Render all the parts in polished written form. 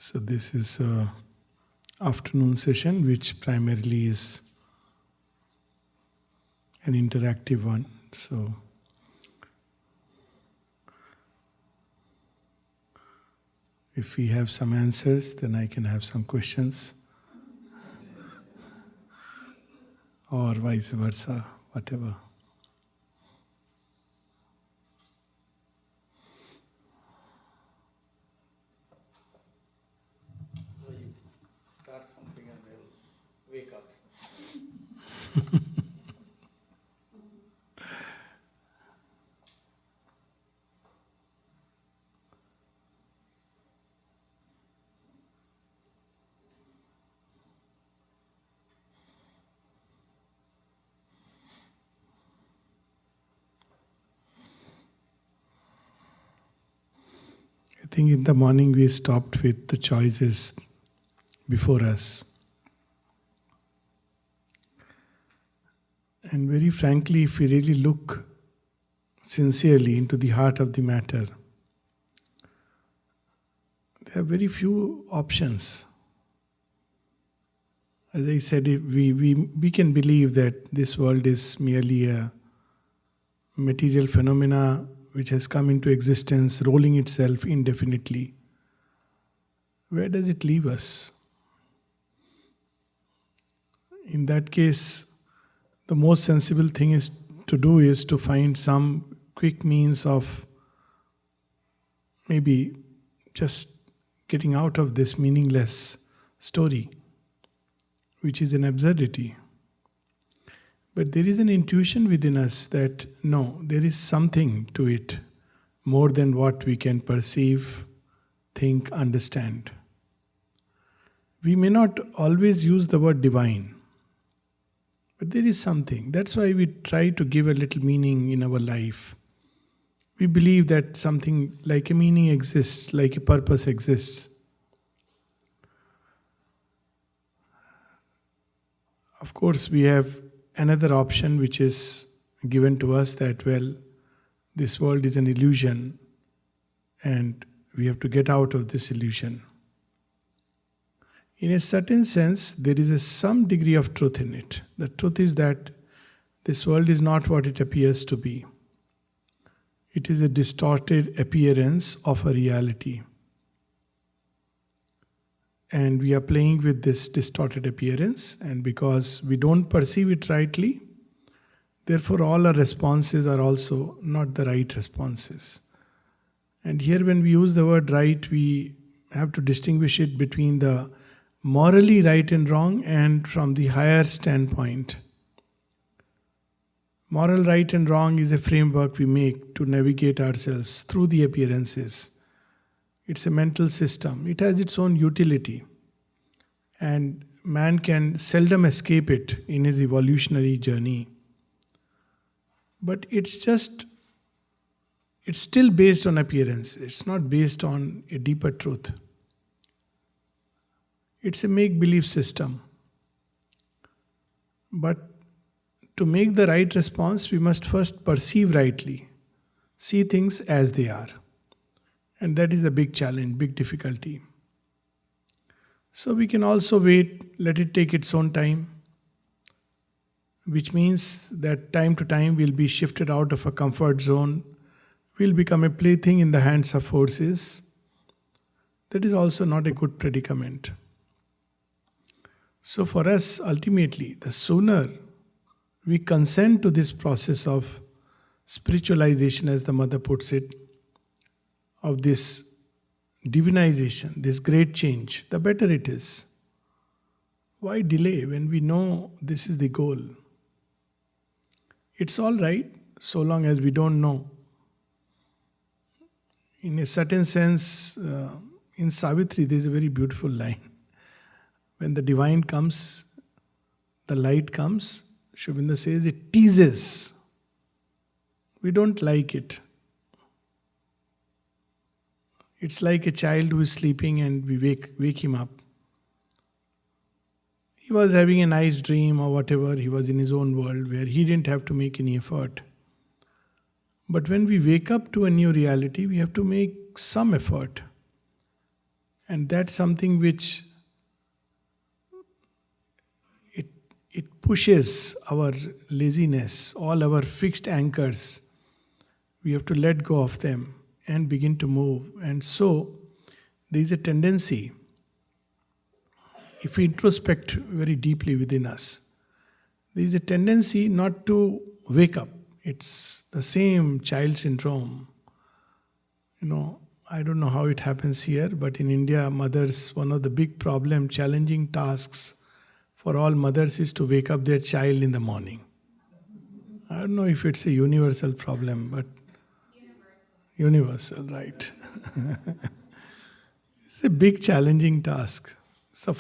So this is a afternoon session which primarily is an interactive one. So if we have some answers, then I can have some questions, or vice versa, whatever. Start something and they'll wake up. I think in the morning we stopped with the choices before us. And very frankly, if we really look sincerely into the heart of the matter, there are very few options. As I said, we can believe that this world is merely a material phenomena which has come into existence, rolling itself indefinitely. Where does it leave us? In that case, the most sensible thing is to find some quick means of maybe just getting out of this meaningless story, which is an absurdity. But there is an intuition within us that no, there is something to it more than what we can perceive, think, understand. We may not always use the word divine, but there is something. That's why we try to give a little meaning in our life. We believe that something like a meaning exists, like a purpose exists. Of course, we have another option which is given to us that, well, this world is an illusion and we have to get out of this illusion. In a certain sense, there is some degree of truth in it. The truth is that this world is not what it appears to be. It is a distorted appearance of a reality. And we are playing with this distorted appearance, and because we don't perceive it rightly, therefore all our responses are also not the right responses. And here when we use the word right, we have to distinguish it between the morally right and wrong and from the higher standpoint. Moral right and wrong is a framework we make to navigate ourselves through the appearances. It's a mental system. It has its own utility. And man can seldom escape it in his evolutionary journey. But it's still based on appearance. It's not based on a deeper truth. It's a make-believe system. But to make the right response, we must first perceive rightly, see things as they are. And that is a big challenge, big difficulty. So we can also wait, let it take its own time, which means that time to time we'll be shifted out of a comfort zone, we'll become a plaything in the hands of forces. That is also not a good predicament. So for us, ultimately, the sooner we consent to this process of spiritualization, as the mother puts it, of this divinization, this great change, the better it is. Why delay when we know this is the goal? It's all right so long as we don't know. In a certain sense, in Savitri, there is a very beautiful line. When the divine comes, the light comes, Sri Aurobindo says it teases. We don't like it. It's like a child who is sleeping and we wake him up. He was having a nice dream or whatever, he was in his own world where he didn't have to make any effort. But when we wake up to a new reality, we have to make some effort. And that's something which it, it pushes our laziness, all our fixed anchors. We have to let go of them and begin to move. And so there is a tendency, if we introspect very deeply within us, there is a tendency not to wake up. It's the same child syndrome. I don't know how it happens here, but in India, mothers, one of the big problem, challenging tasks for all mothers is to wake up their child in the morning. I don't know if it's a universal problem, but universal, right? It's a big challenging task. It's the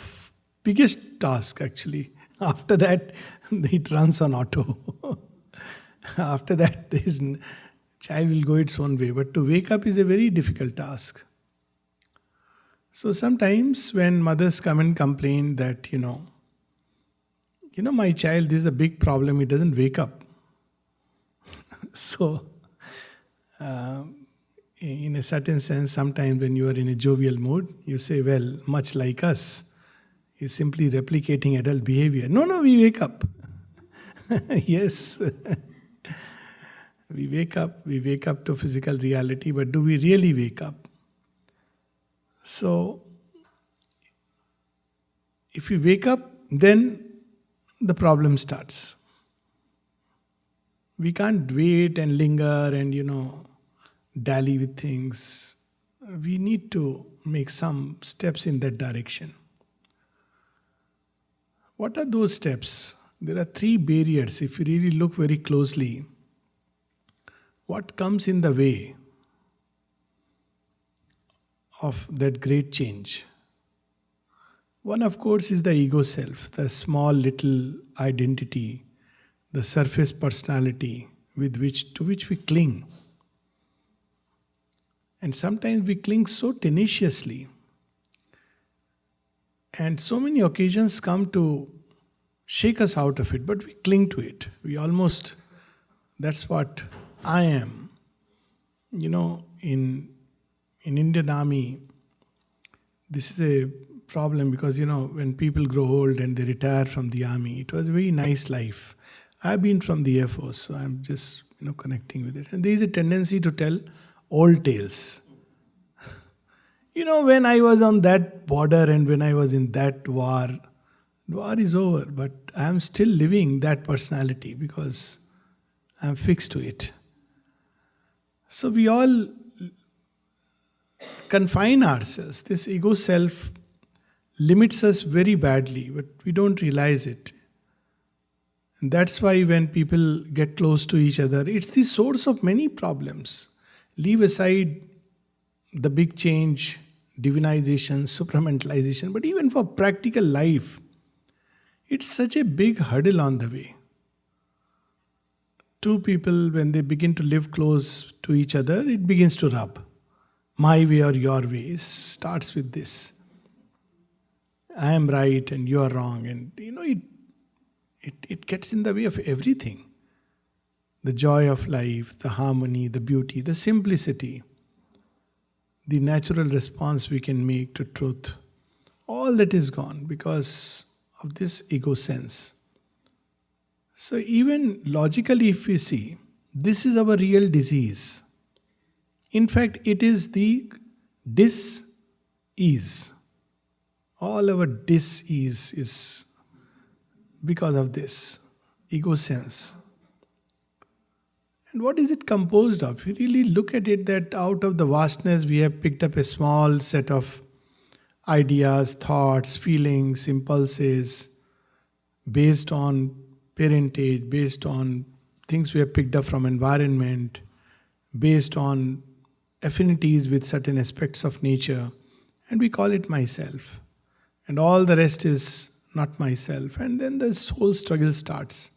biggest task actually. After that, it runs on auto. After that, child will go its own way. But to wake up is a very difficult task. So sometimes when mothers come and complain that, my child, this is a big problem, he doesn't wake up. So, in a certain sense, sometimes when you are in a jovial mood, you say, well, much like us, he's simply replicating adult behavior. No, we wake up. Yes. We wake up to physical reality, but do we really wake up? So, if we wake up, then the problem starts. We can't wait and linger and, dally with things. We need to make some steps in that direction. What are those steps? There are 3 barriers. If you really look very closely, what comes in the way of that great change? One, of course, is the ego self, the small little identity, the surface personality to which we cling. And sometimes we cling so tenaciously. And so many occasions come to shake us out of it, but we cling to it. That's what I am. In Indian Army, this is a problem because, when people grow old and they retire from the army, it was a very nice life. I've been from the Air Force, so I'm just, connecting with it. And there is a tendency to tell old tales. When I was on that border and when I was in that war is over, but I'm still living that personality because I'm fixed to it. So we all confine ourselves. This ego self limits us very badly, but we don't realize it. And that's why when people get close to each other, it's the source of many problems. Leave aside the big change, divinization, supramentalization, but even for practical life, it's such a big hurdle on the way. 2 people, when they begin to live close to each other, it begins to rub. My way or your way starts with this. I am right and you are wrong. And it gets in the way of everything. The joy of life, the harmony, the beauty, the simplicity, the natural response we can make to truth. All that is gone because of this ego sense. So even logically, if we see, this is our real disease. In fact, it is the dis-ease. All our dis-ease is because of this ego sense. And what is it composed of? You really look at it that out of the vastness we have picked up a small set of ideas, thoughts, feelings, impulses based on parentage, based on things we have picked up from environment, based on affinities with certain aspects of nature, and we call it myself. And all the rest is not myself. And then this whole struggle starts.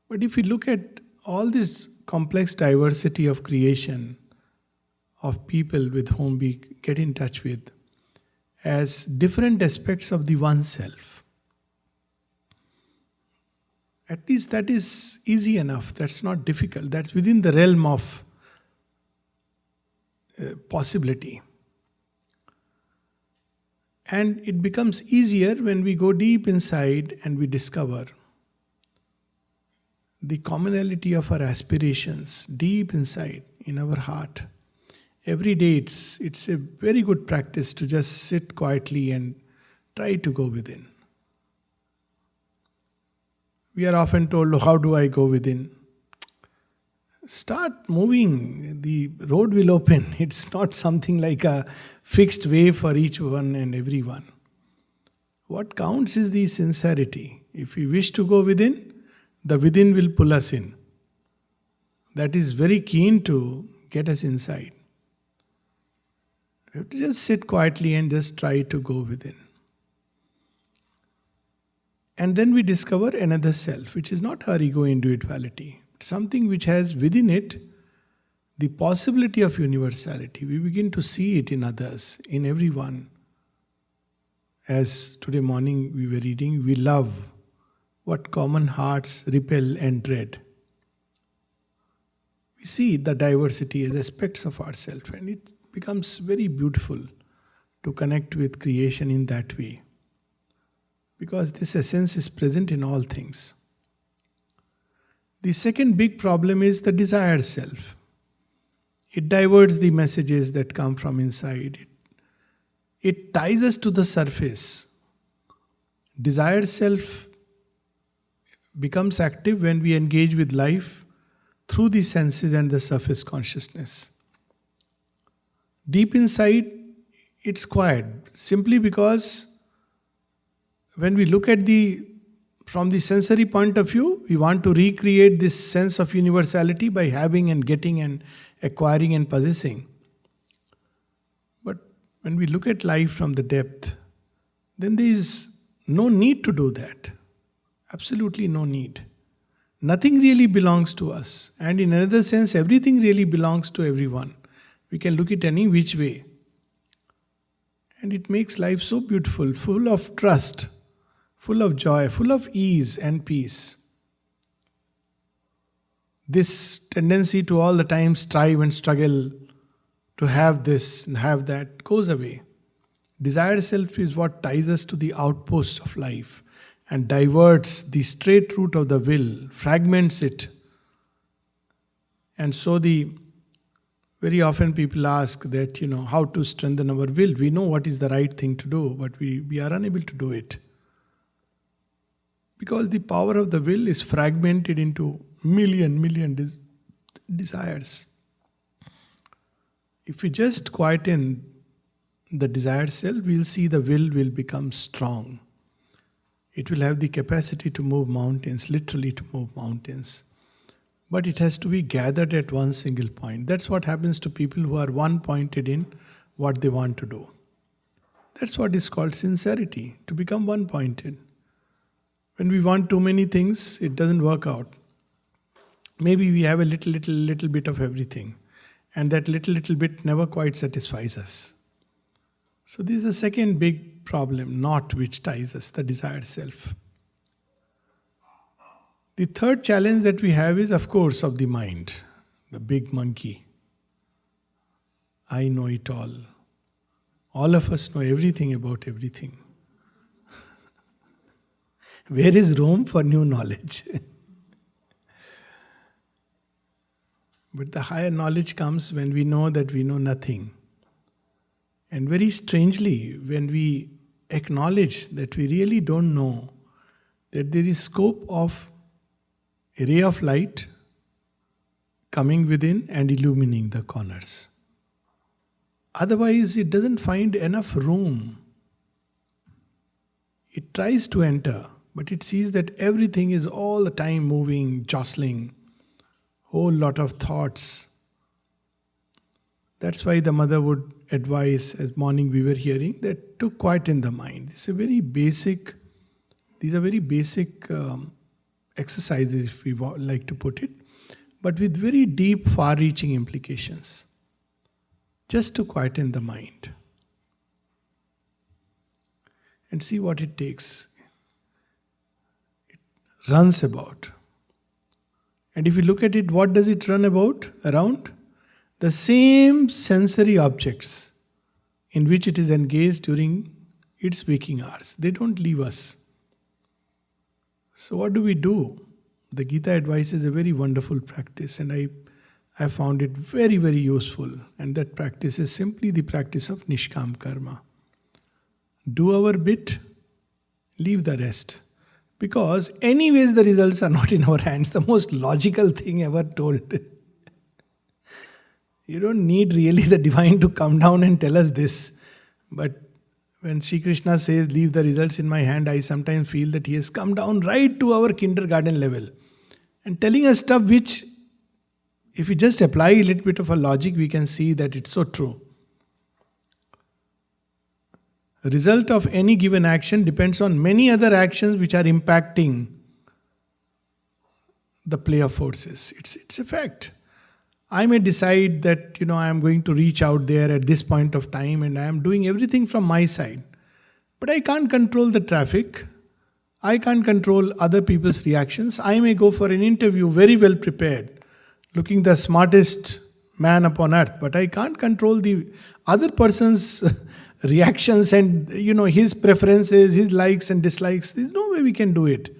But if we look at all this complex diversity of creation, of people with whom we get in touch with, as different aspects of the one self, at least that is easy enough. That's not difficult. That's within the realm of possibility. And it becomes easier when we go deep inside and we discover the commonality of our aspirations deep inside in our heart. Every day it's a very good practice to just sit quietly and try to go within. We are often told, "Oh, how do I go within?" Start moving, the road will open. It's not something like a fixed way for each one and everyone. What counts is the sincerity. If we wish to go within, the within will pull us in. That is very keen to get us inside. We have to just sit quietly and just try to go within. And then we discover another self, which is not our ego individuality. It's something which has within it the possibility of universality. We begin to see it in others, in everyone. As today morning we were reading, we love what common hearts repel and dread. We see the diversity as aspects of ourselves, and it becomes very beautiful to connect with creation in that way. Because this essence is present in all things. The second big problem is the desired self. It diverts the messages that come from inside. It ties us to the surface. Desired self becomes active when we engage with life through the senses and the surface consciousness. Deep inside, it's quiet, simply because when we look at from the sensory point of view, we want to recreate this sense of universality by having and getting and acquiring and possessing. But when we look at life from the depth, then there is no need to do that. Absolutely no need. Nothing really belongs to us. And in another sense, everything really belongs to everyone. We can look at any which way. And it makes life so beautiful, full of trust, full of joy, full of ease and peace. This tendency to all the time strive and struggle to have this and have that goes away. Desired self is what ties us to the outposts of life and diverts the straight route of the will, fragments it. And so very often people ask that, how to strengthen our will. We know what is the right thing to do, but we are unable to do it. Because the power of the will is fragmented into million desires. If we just quieten the desired self, we'll see the will become strong. It will have the capacity to move mountains, literally to move mountains. But it has to be gathered at one single point. That's what happens to people who are one-pointed in what they want to do. That's what is called sincerity, to become one-pointed. When we want too many things, it doesn't work out. Maybe we have a little bit of everything. And that little bit never quite satisfies us. So this is the second big problem, not which ties us, the desired self. The third challenge that we have is, of course, of the mind, the big monkey. I know it all. All of us know everything about everything. Where is room for new knowledge? But the higher knowledge comes when we know that we know nothing. And very strangely, when we acknowledge that we really don't know, that there is scope of a ray of light coming within and illumining the corners. Otherwise, it doesn't find enough room. It tries to enter, but it sees that everything is all the time moving, jostling, whole lot of thoughts. That's why the mother would advise, as morning we were hearing, that to quieten the mind. These are very basic exercises, if we like to put it, but with very deep, far-reaching implications. Just to quieten the mind. And see what it takes. It runs about. And if you look at it, what does it run about? Around? the same sensory objects in which it is engaged during its waking hours. They don't leave us. So what do we do? The Gita advises a very wonderful practice, and I found it very, very useful. And that practice is simply the practice of Nishkam Karma. Do our bit, leave the rest. Because anyways the results are not in our hands. The most logical thing ever told. You don't need really the divine to come down and tell us this. But when Sri Krishna says, leave the results in my hand, I sometimes feel that he has come down right to our kindergarten level and telling us stuff which, if we just apply a little bit of a logic, we can see that it's so true. The result of any given action depends on many other actions which are impacting the play of forces. It's a fact. I may decide that, I am going to reach out there at this point of time and I am doing everything from my side. But I can't control the traffic. I can't control other people's reactions. I may go for an interview very well prepared, looking the smartest man upon earth, but I can't control the other person's reactions and his preferences, his likes and dislikes. There's no way we can do it.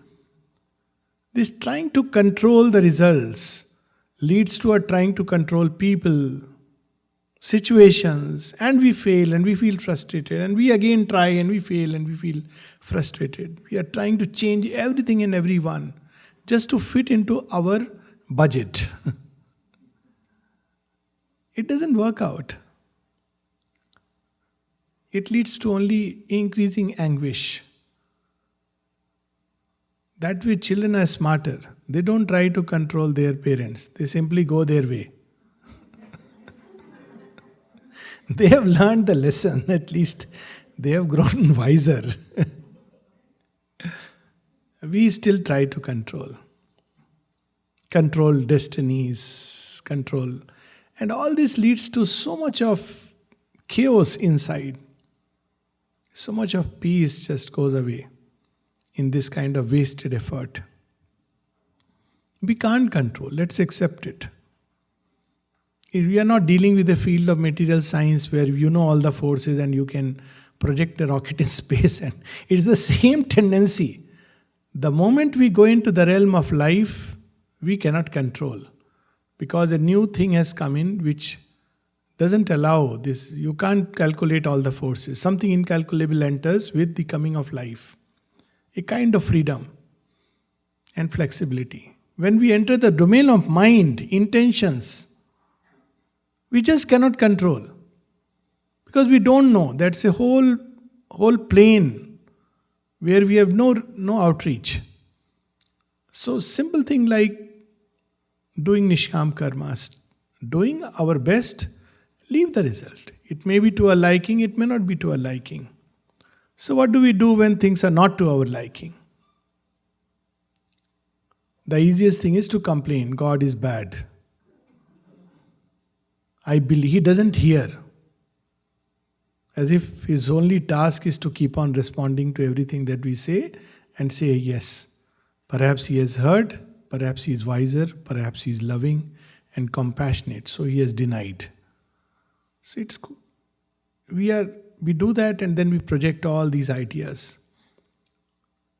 This trying to control the results leads to a trying to control people, situations, and we fail and we feel frustrated, and we again try and we fail and we feel frustrated. We are trying to change everything and everyone just to fit into our budget. It doesn't work out. It leads to only increasing anguish. That way children are smarter. They don't try to control their parents. They simply go their way. They have learned the lesson. At least they have grown wiser. We still try to control. Control destinies, control. And all this leads to so much of chaos inside. So much of peace just goes away in this kind of wasted effort. We can't control. Let's accept it. We are not dealing with the field of material science where you know all the forces and you can project a rocket in space. And it's the same tendency. The moment we go into the realm of life, we cannot control. Because a new thing has come in which doesn't allow this. You can't calculate all the forces. Something incalculable enters with the coming of life. A kind of freedom and flexibility. When we enter the domain of mind, intentions, we just cannot control. Because we don't know. That's a whole plane where we have no outreach. So simple thing like doing Nishkam Karmas, doing our best, leave the result. It may be to our liking, it may not be to our liking. So what do we do when things are not to our liking? The easiest thing is to complain, God is bad. I believe He doesn't hear. As if His only task is to keep on responding to everything that we say and say yes. Perhaps He has heard, perhaps He is wiser, perhaps He is loving and compassionate, so He has denied. So we do that and then we project all these ideas.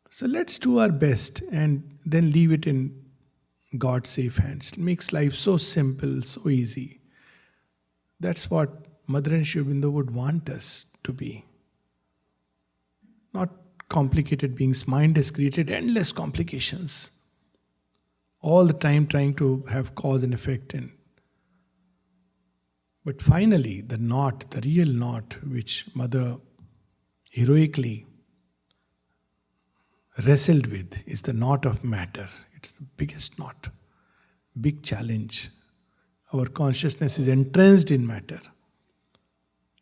So let's do our best and then leave it in God's safe hands. It makes life so simple, so easy. That's what Mother and Sri Aurobindo would want us to be. Not complicated beings. Mind has created endless complications. All the time trying to have cause and effect. But finally, the knot, the real knot, which Mother heroically wrestled with, is the knot of matter. It's the biggest knot, big challenge. Our consciousness is entrenched in matter.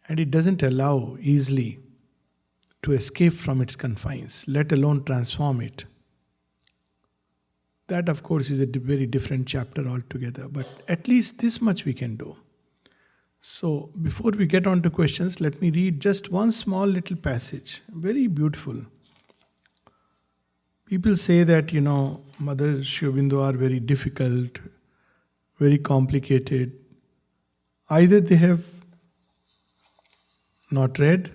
And it doesn't allow easily to escape from its confines, let alone transform it. That, of course, is a very different chapter altogether. But at least this much we can do. So, before we get on to questions, let me read just one small little passage. Very beautiful. People say that, Mother Sri Aurobindo are very difficult, very complicated. Either they have not read,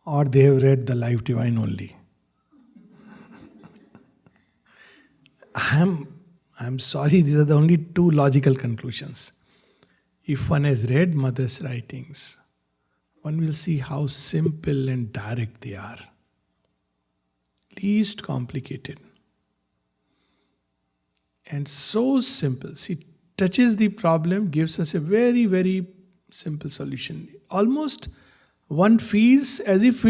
or they have read the Life Divine only. I'm sorry, these are the only two logical conclusions. If one has read Mother's writings, one will see how simple and direct they are. Least complicated. And so simple. She touches the problem, gives us a very, very simple solution. Almost one feels as if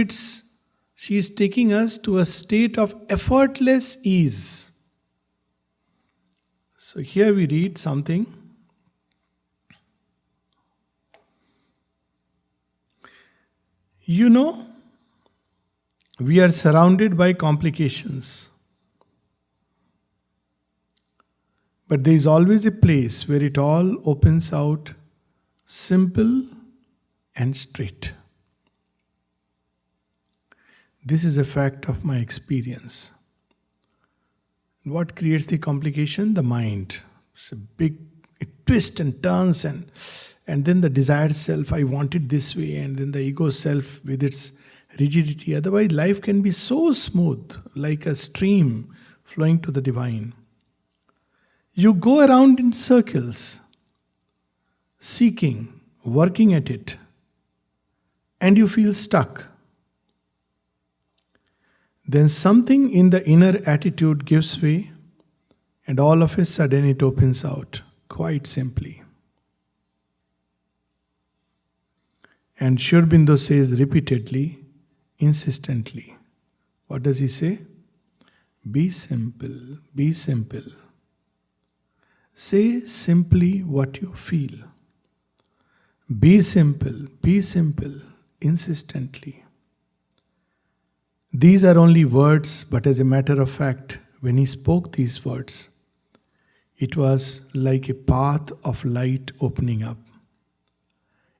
she is taking us to a state of effortless ease. So here we read something. You know, we are surrounded by complications. But there is always a place where it all opens out simple and straight. This is a fact of my experience. What creates the complication? The mind. It's a big, it twists and turns, and then the desired self, I want it this way, and then the ego self with its rigidity. Otherwise, life can be so smooth, like a stream flowing to the divine. You go around in circles, seeking, working at it, and you feel stuck. Then something in the inner attitude gives way, and all of a sudden it opens out, quite simply. And Sri Aurobindo says repeatedly, insistently. What does he say? Be simple, be simple. Say simply what you feel. Be simple, insistently. These are only words, but as a matter of fact, when he spoke these words, it was like a path of light opening up.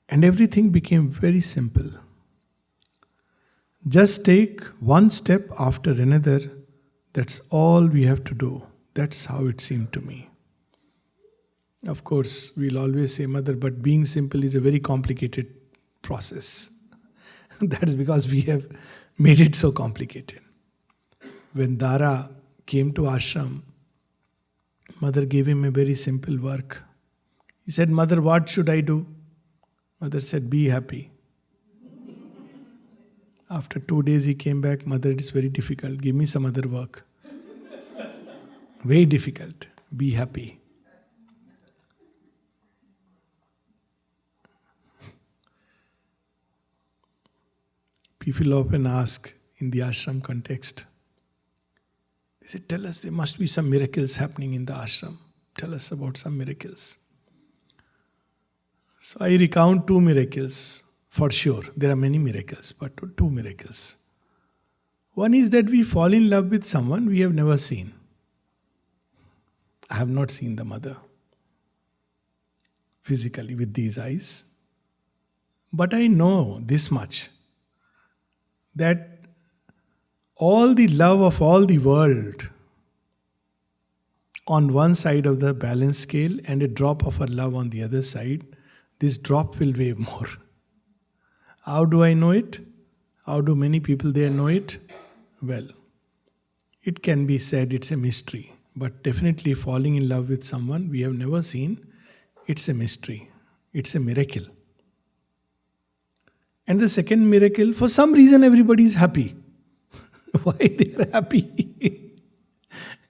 And everything became very simple. Just take one step after another, that's all we have to do. That's how it seemed to me. Of course, we'll always say, Mother, but being simple is a very complicated process. That's because we have made it so complicated. When Dara came to ashram, Mother gave him a very simple work. He said, Mother, what should I do? Mother said, be happy. After 2 days he came back, Mother, it is very difficult. Give me some other work. Very difficult. Be happy. People often ask in the ashram context, they say, tell us, there must be some miracles happening in the ashram. Tell us about some miracles. So I recount 2 miracles, for sure. There are many miracles, but 2 miracles. One is that we fall in love with someone we have never seen. I have not seen the mother physically with these eyes. But I know this much, that all the love of all the world on one side of the balance scale and a drop of her love on the other side, this drop will weigh more. How do I know it? How do many people there know it? Well, it can be said it's a mystery, but definitely falling in love with someone we have never seen, it's a mystery. It's a miracle. And the second miracle, for some reason everybody is happy. Why they are happy?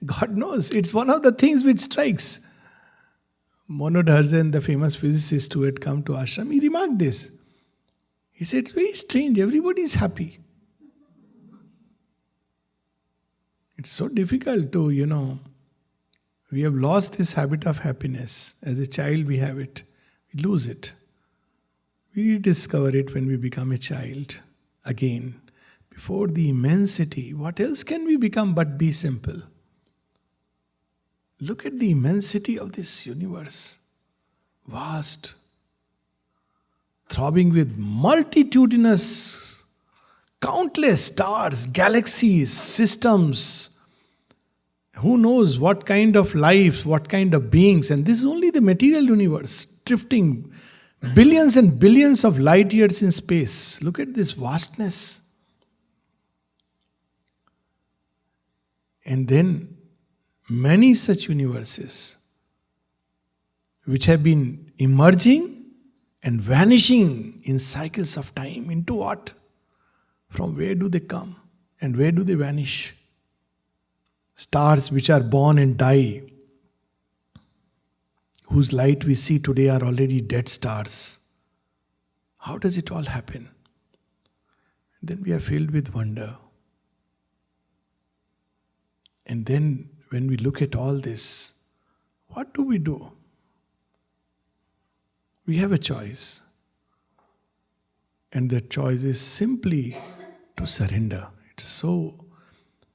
God knows. It's one of the things which strikes. Monod, the famous physicist who had come to ashram, he remarked this. He said, it's very strange, everybody is happy. It's so difficult to, we have lost this habit of happiness. As a child we have it, we lose it. We rediscover it when we become a child again. Before the immensity, what else can we become but be simple? Look at the immensity of this universe. Vast. Throbbing with multitudinous, countless stars, galaxies, systems. Who knows what kind of life, what kind of beings. And this is only the material universe, drifting Billions and billions of light years in space. Look at this vastness. And then many such universes which have been emerging and vanishing in cycles of time. Into what? From where do they come? And where do they vanish? Stars which are born and die, whose light we see today are already dead stars. How does it all happen? Then we are filled with wonder. And then when we look at all this, what do? We have a choice. And that choice is simply to surrender. It's so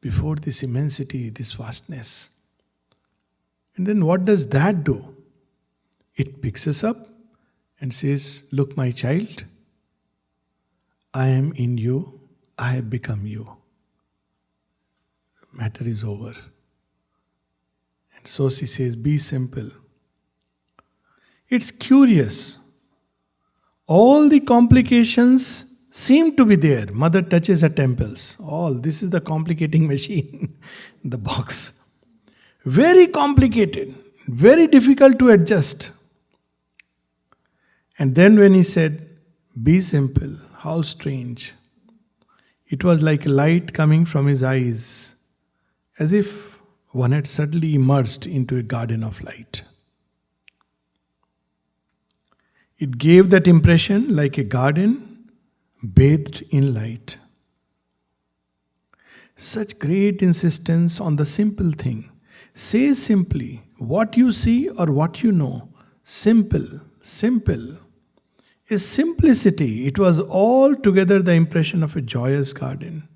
before this immensity, this vastness. And then what does that do? It picks us up and says, look, my child, I am in you, I have become you. Matter is over. And so she says, be simple. It's curious. All the complications seem to be there. Mother touches her temples. All this is the complicating machine, the box. Very complicated, very difficult to adjust. And then when he said, be simple, how strange. It was like a light coming from his eyes, as if one had suddenly immersed into a garden of light. It gave that impression like a garden bathed in light. Such great insistence on the simple thing. Say simply what you see or what you know. Simple, simple. Is simplicity. It was altogether the impression of a joyous garden.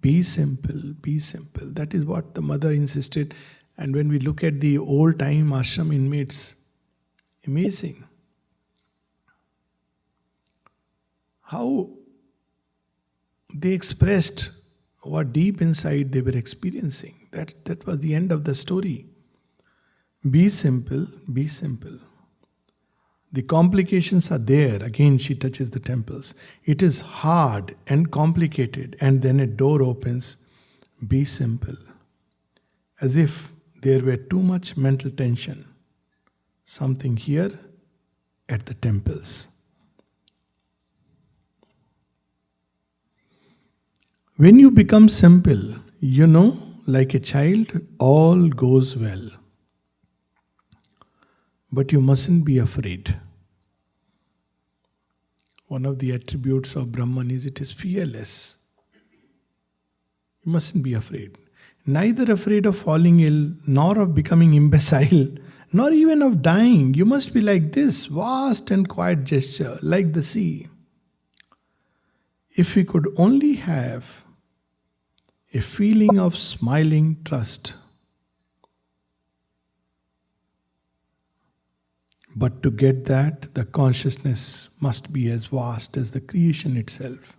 Be simple, be simple. That is what the mother insisted. And when we look at the old time ashram inmates, amazing. How they expressed what deep inside they were experiencing. That was the end of the story. Be simple, be simple. The complications are there. Again, she touches the temples. It is hard and complicated, and then a door opens. Be simple. As if there were too much mental tension. Something here at the temples. When you become simple, you know, like a child, all goes well. But you mustn't be afraid. One of the attributes of Brahman is it is fearless. You mustn't be afraid. Neither afraid of falling ill, nor of becoming imbecile, nor even of dying. You must be like this, vast and quiet gesture, like the sea. If we could only have a feeling of smiling trust. But to get that, the consciousness must be as vast as the creation itself.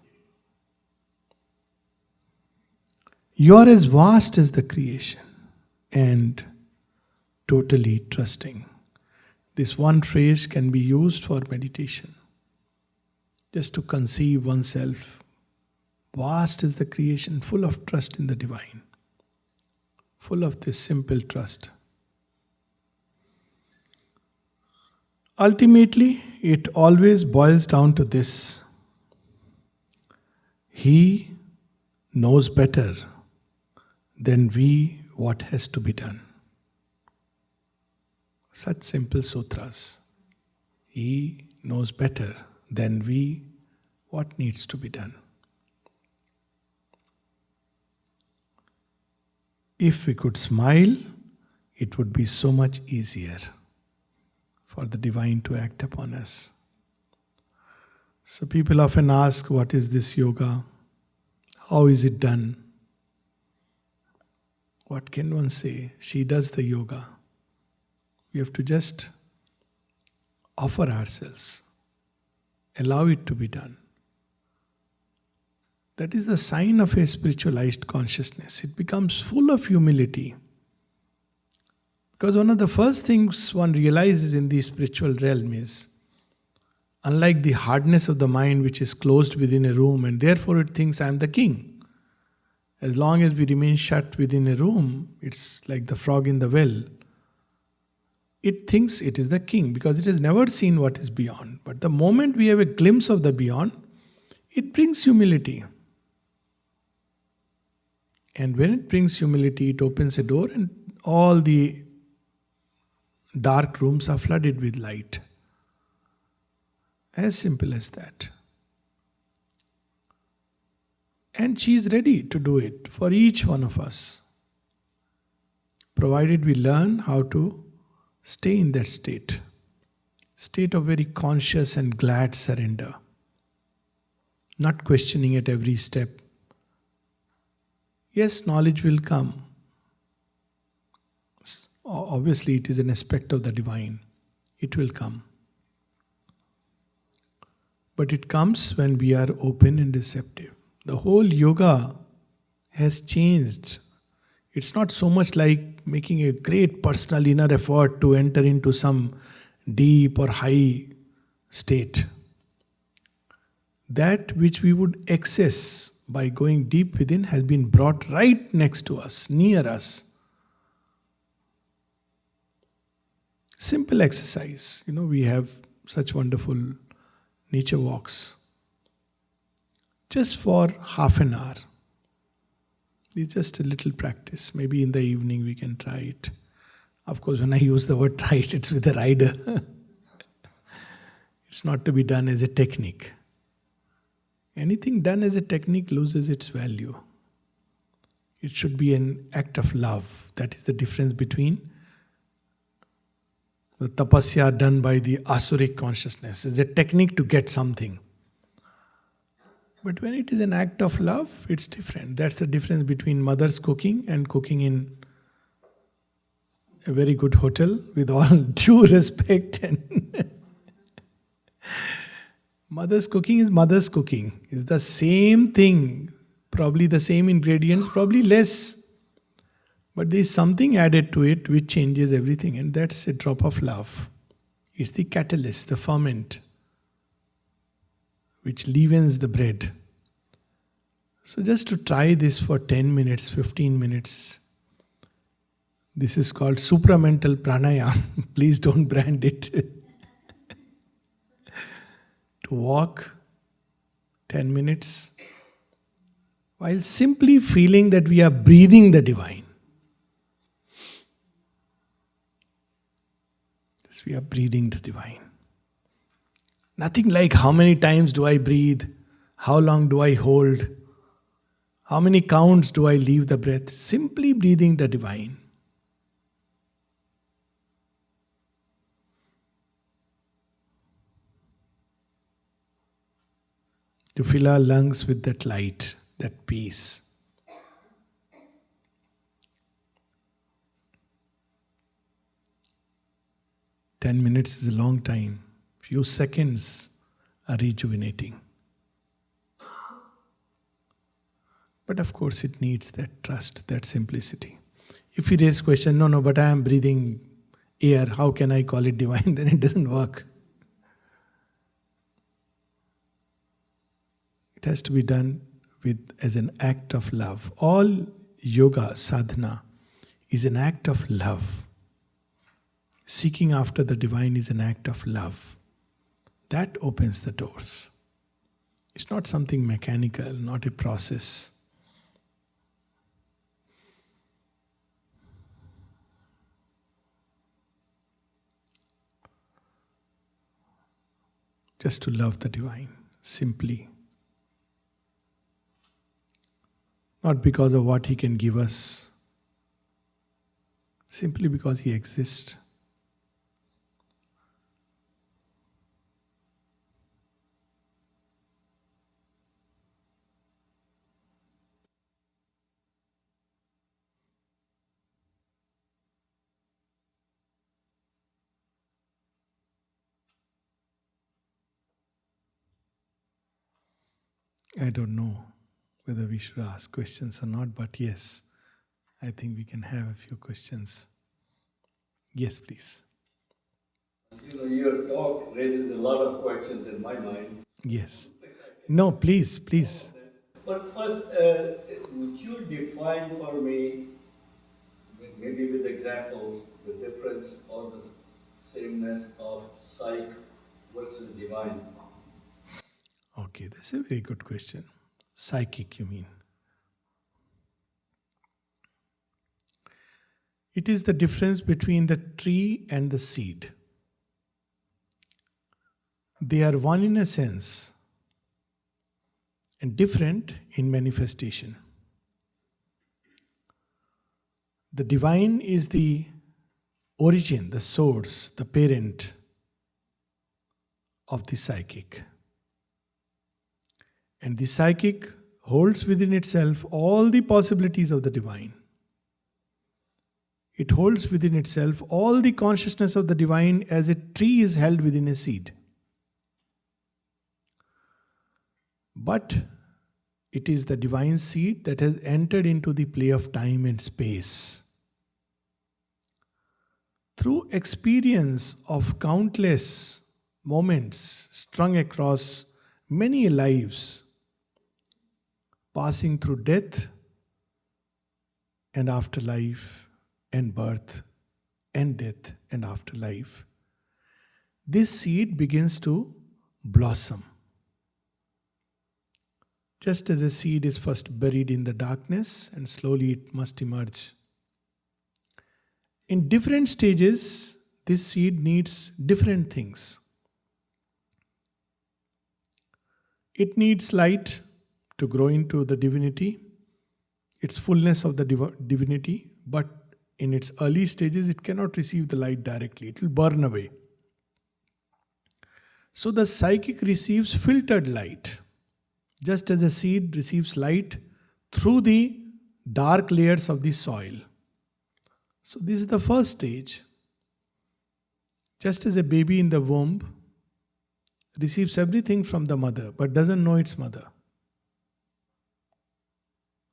You are as vast as the creation and totally trusting. This one phrase can be used for meditation. Just to conceive oneself vast as the creation, full of trust in the divine. Full of this simple trust. Ultimately, it always boils down to this. He knows better than we what has to be done. Such simple sutras. He knows better than we what needs to be done. If we could smile, it would be so much easier for the divine to act upon us. So people often ask, what is this yoga? How is it done? What can one say? She does the yoga. We have to just offer ourselves. Allow it to be done. That is the sign of a spiritualized consciousness. It becomes full of humility. Because one of the first things one realizes in the spiritual realm is Unlike the hardness of the mind which is closed within a room and therefore it thinks I am the king. As long as we remain shut within a room, it's like the frog in the well. It thinks it is the king because it has never seen what is beyond. But the moment we have a glimpse of the beyond, it brings humility. And when it brings humility, it opens a door and all the dark rooms are flooded with light. As simple as that. And she is ready to do it for each one of us, provided we learn how to stay in that state of very conscious and glad surrender, not questioning at every step. Yes, knowledge will come. Obviously, it is an aspect of the divine. It will come. But it comes when we are open and receptive. The whole yoga has changed. It's not so much like making a great personal inner effort to enter into some deep or high state. That which we would access by going deep within has been brought right next to us, near us. Simple exercise. We have such wonderful nature walks. Just for half an hour. It's just a little practice. Maybe in the evening we can try it. Of course, when I use the word try it, it's with a rider. It's not to be done as a technique. Anything done as a technique loses its value. It should be an act of love. That is the difference between the tapasya done by the asuric consciousness. It's a technique to get something. But when it is an act of love, it's different. That's the difference between mother's cooking and cooking in a very good hotel with all due respect. And mother's cooking is mother's cooking. It's the same thing, probably the same ingredients, probably less. But there is something added to it which changes everything, and that's a drop of love. It's the catalyst, the ferment, which leavens the bread. So just to try this for 10 minutes, 15 minutes. This is called supramental pranayama. Please don't brand it. To walk 10 minutes while simply feeling that we are breathing the divine. Yes, we are breathing the divine. Nothing like how many times do I breathe, how long do I hold, how many counts do I leave the breath. Simply breathing the divine. To fill our lungs with that light, that peace. Ten minutes is a long time. Few seconds are rejuvenating. But of course it needs that trust, that simplicity. If we raise question, no, but I am breathing air, how can I call it divine? Then it doesn't work. It has to be done as an act of love. All yoga, sadhana, is an act of love. Seeking after the divine is an act of love. That opens the doors. It's not something mechanical, not a process. Just to love the divine, simply. Not because of what he can give us, simply because he exists. I don't know whether we should ask questions or not, but yes, I think we can have a few questions. Yes, please. I feel your talk raises a lot of questions in my mind. Yes. No, please, please. But first, would you define for me, maybe with examples, the difference or the sameness of psych versus divine? Okay, that's a very good question. Psychic, you mean? It is the difference between the tree and the seed. They are one in a sense and different in manifestation. The divine is the origin, the source, the parent of the psychic. And the psychic holds within itself all the possibilities of the divine. It holds within itself all the consciousness of the divine as a tree is held within a seed. But it is the divine seed that has entered into the play of time and space. Through experience of countless moments strung across many lives, passing through death and afterlife and birth and death and afterlife, this seed begins to blossom. Just as a seed is first buried in the darkness and slowly it must emerge. In different stages, this seed needs different things. It needs light to grow into the divinity, its fullness of the divinity, but in its early stages, it cannot receive the light directly. It will burn away. So the psychic receives filtered light. Just as a seed receives light through the dark layers of the soil. So this is the first stage. Just as a baby in the womb receives everything from the mother but doesn't know its mother.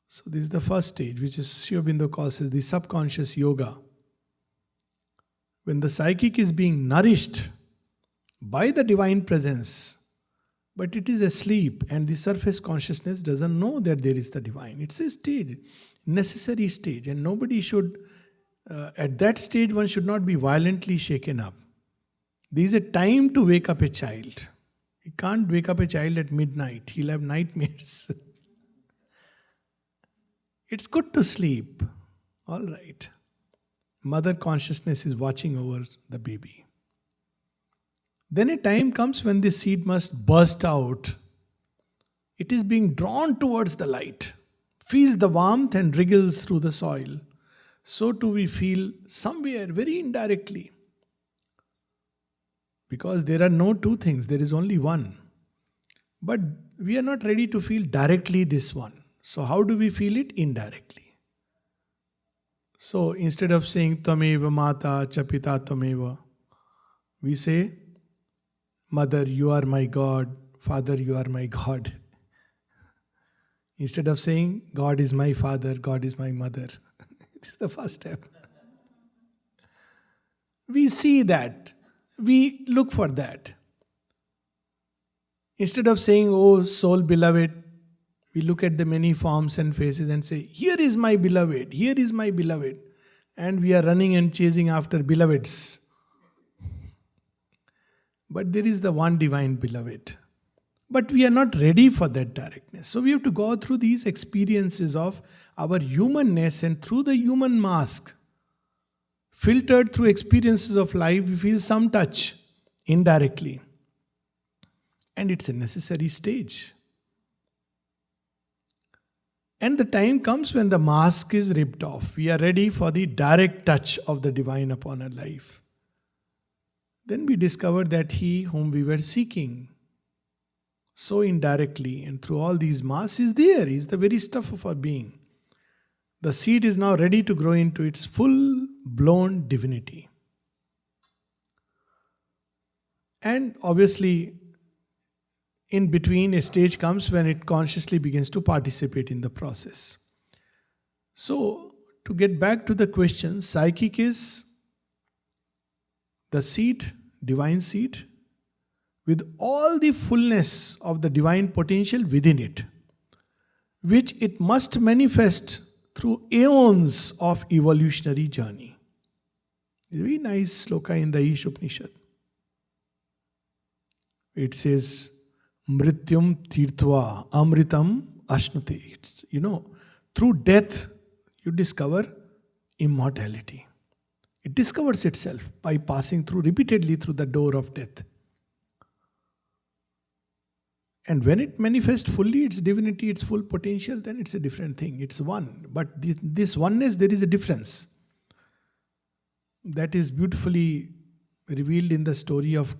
So this is the first stage, which is Sri Aurobindo calls as the subconscious yoga. When the psychic is being nourished by the divine presence, but it is asleep and the surface consciousness doesn't know that there is the divine. It's a stage, necessary stage, and nobody should, at that stage one should not be violently shaken up. There is a time to wake up a child. You can't wake up a child at midnight, he'll have nightmares. It's good to sleep, all right. Mother consciousness is watching over the baby. Then a time comes when this seed must burst out. It is being drawn towards the light, feels the warmth and wriggles through the soil. So too we feel somewhere very indirectly. Because there are no two things, there is only one. But we are not ready to feel directly this one. So how do we feel it? Indirectly. So instead of saying Tameva Mata Chapita Tameva, we say, Mother, you are my God. Father, you are my God. Instead of saying, God is my father, God is my mother. It's the first step. We see that. We look for that. Instead of saying, oh soul beloved, we look at the many forms and faces and say, here is my beloved, here is my beloved. And we are running and chasing after beloveds. But there is the one divine beloved. But we are not ready for that directness. So we have to go through these experiences of our humanness, and through the human mask, filtered through experiences of life, we feel some touch indirectly. And it's a necessary stage. And the time comes when the mask is ripped off. We are ready for the direct touch of the divine upon our life. Then we discover that he whom we were seeking so indirectly and through all these masks is there. He is the very stuff of our being. The seed is now ready to grow into its full-blown divinity. And obviously, in between, a stage comes when it consciously begins to participate in the process. So, to get back to the question, psychic is the seed divine seed with all the fullness of the divine potential within it, which it must manifest through aeons of evolutionary journey. Very nice sloka in the Ish Upanishad. It says, Mrityum tirtva amritam ashnute. Through death you discover immortality. It discovers itself by passing through repeatedly through the door of death. And when it manifests fully its divinity, its full potential, then it's a different thing. It's one. But this oneness, there is a difference. That is beautifully revealed in the story of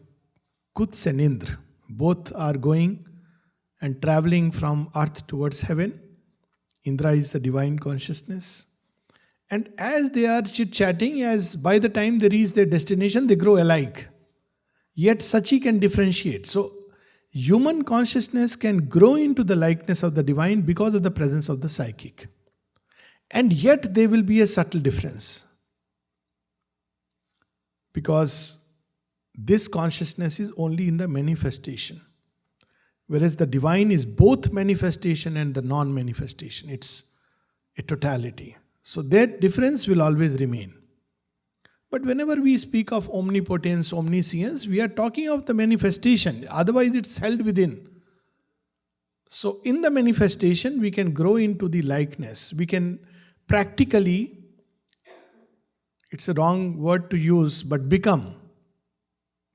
Kuts and Indra. Both are going and traveling from earth towards heaven. Indra is the divine consciousness. And as they are chit-chatting, as by the time they reach their destination, they grow alike. Yet Sachi can differentiate. So, human consciousness can grow into the likeness of the divine because of the presence of the psychic. And yet there will be a subtle difference. Because this consciousness is only in the manifestation. Whereas the divine is both manifestation and the non-manifestation. It's a totality. So that difference will always remain. But whenever we speak of omnipotence, omniscience, we are talking of the manifestation. Otherwise it's held within. So in the manifestation, we can grow into the likeness. We can practically, it's a wrong word to use, but become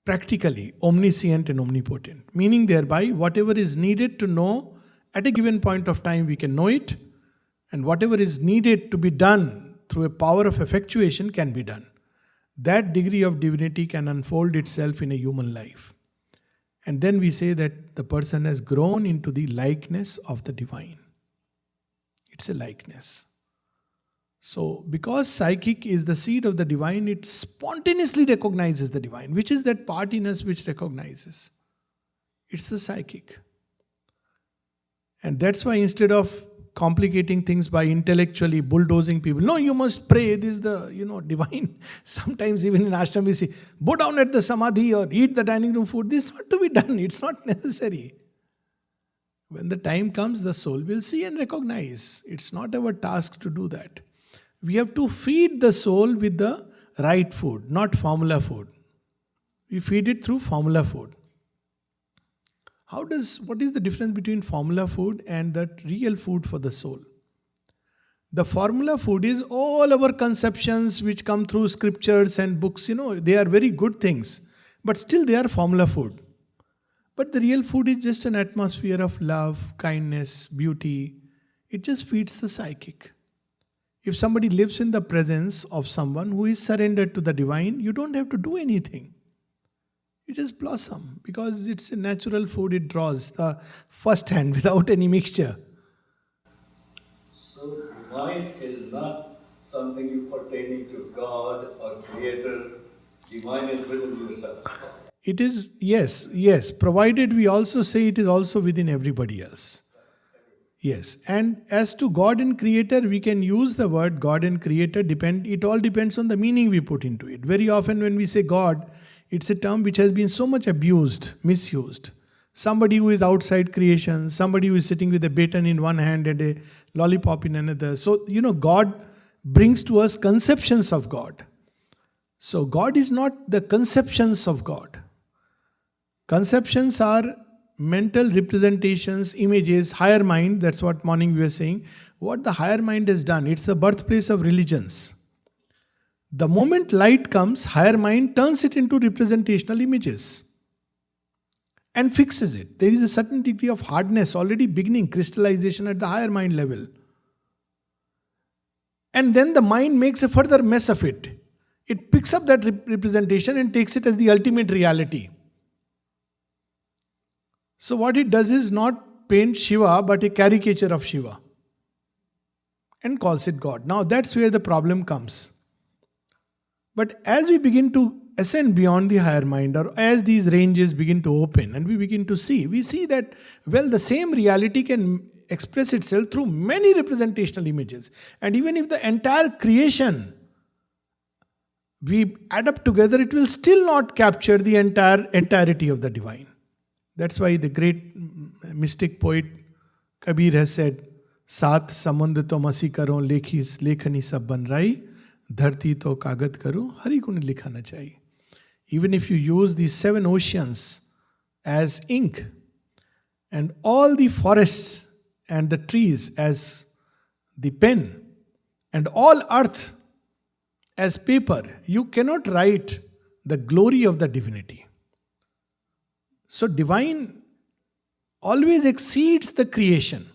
practically omniscient and omnipotent. Meaning thereby, whatever is needed to know at a given point of time, we can know it. And whatever is needed to be done through a power of effectuation can be done. That degree of divinity can unfold itself in a human life. And then we say that the person has grown into the likeness of the divine. It's a likeness. So, because psychic is the seed of the divine, it spontaneously recognizes the divine, which is that part in us which recognizes. It's the psychic. And that's why instead of complicating things by intellectually bulldozing people. No, you must pray. This is the, divine. Sometimes even in ashram we say, bow down at the samadhi or eat the dining room food. This is not to be done. It's not necessary. When the time comes, the soul will see and recognize. It's not our task to do that. We have to feed the soul with the right food, not formula food. We feed it through formula food. What is the difference between formula food and the real food for the soul? The formula food is all our conceptions which come through scriptures and books, they are very good things. But still they are formula food. But the real food is just an atmosphere of love, kindness, beauty. It just feeds the psychic. If somebody lives in the presence of someone who is surrendered to the divine, you don't have to do anything. You just blossom because it's a natural food, it draws the first hand without any mixture. So divine is not something you pertaining to God or Creator. Divine is within yourself. It is, yes, provided we also say it is also within everybody else. Yes, and as to God and Creator, we can use the word God and Creator, it all depends on the meaning we put into it. Very often when we say God, it's a term which has been so much abused, misused. Somebody who is outside creation, somebody who is sitting with a baton in one hand and a lollipop in another. So, God brings to us conceptions of God. So, God is not the conceptions of God. Conceptions are mental representations, images, higher mind. That's what morning we were saying. What the higher mind has done, it's the birthplace of religions. The moment light comes, higher mind turns it into representational images and fixes it. There is a certain degree of hardness already beginning, crystallization at the higher mind level. And then the mind makes a further mess of it. It picks up that representation and takes it as the ultimate reality. So what it does is not paint Shiva, but a caricature of Shiva and calls it God. Now that's where the problem comes. But as we begin to ascend beyond the higher mind, or as these ranges begin to open and we begin to see, we see that, the same reality can express itself through many representational images. And even if the entire creation we add up together, it will still not capture the entirety of the divine. That's why the great mystic poet Kabir has said, "Saat samund to masi karo, lekhani sab ban rai, dharti to kagat karo, hari gun likha na chahiye." Even if you use these 7 oceans as ink, and all the forests and the trees as the pen, and all earth as paper, you cannot write the glory of the divinity. So divine always exceeds the creation.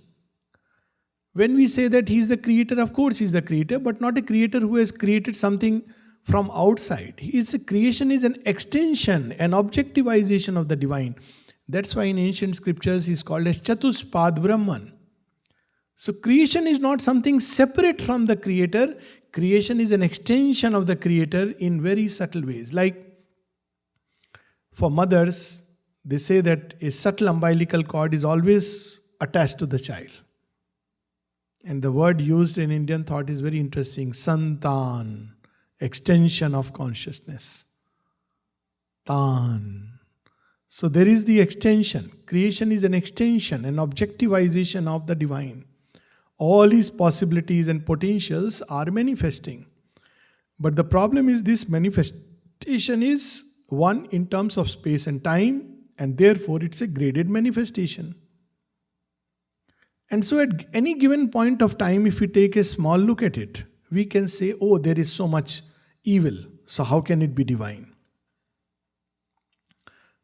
When we say that he is the creator, of course he is the creator, but not a creator who has created something from outside. Creation is an extension, an objectivization of the divine. That's why in ancient scriptures he is called as Chatuspad Brahman. So creation is not something separate from the creator. Creation is an extension of the creator in very subtle ways. Like for mothers, they say that a subtle umbilical cord is always attached to the child. And the word used in Indian thought is very interesting. Santan, extension of consciousness. Tan. So there is the extension. Creation is an extension, an objectivization of the divine. All his possibilities and potentials are manifesting. But the problem is this manifestation is one in terms of space and time, and therefore it's a graded manifestation. And so at any given point of time, if we take a small look at it, we can say, oh, there is so much evil, so how can it be divine?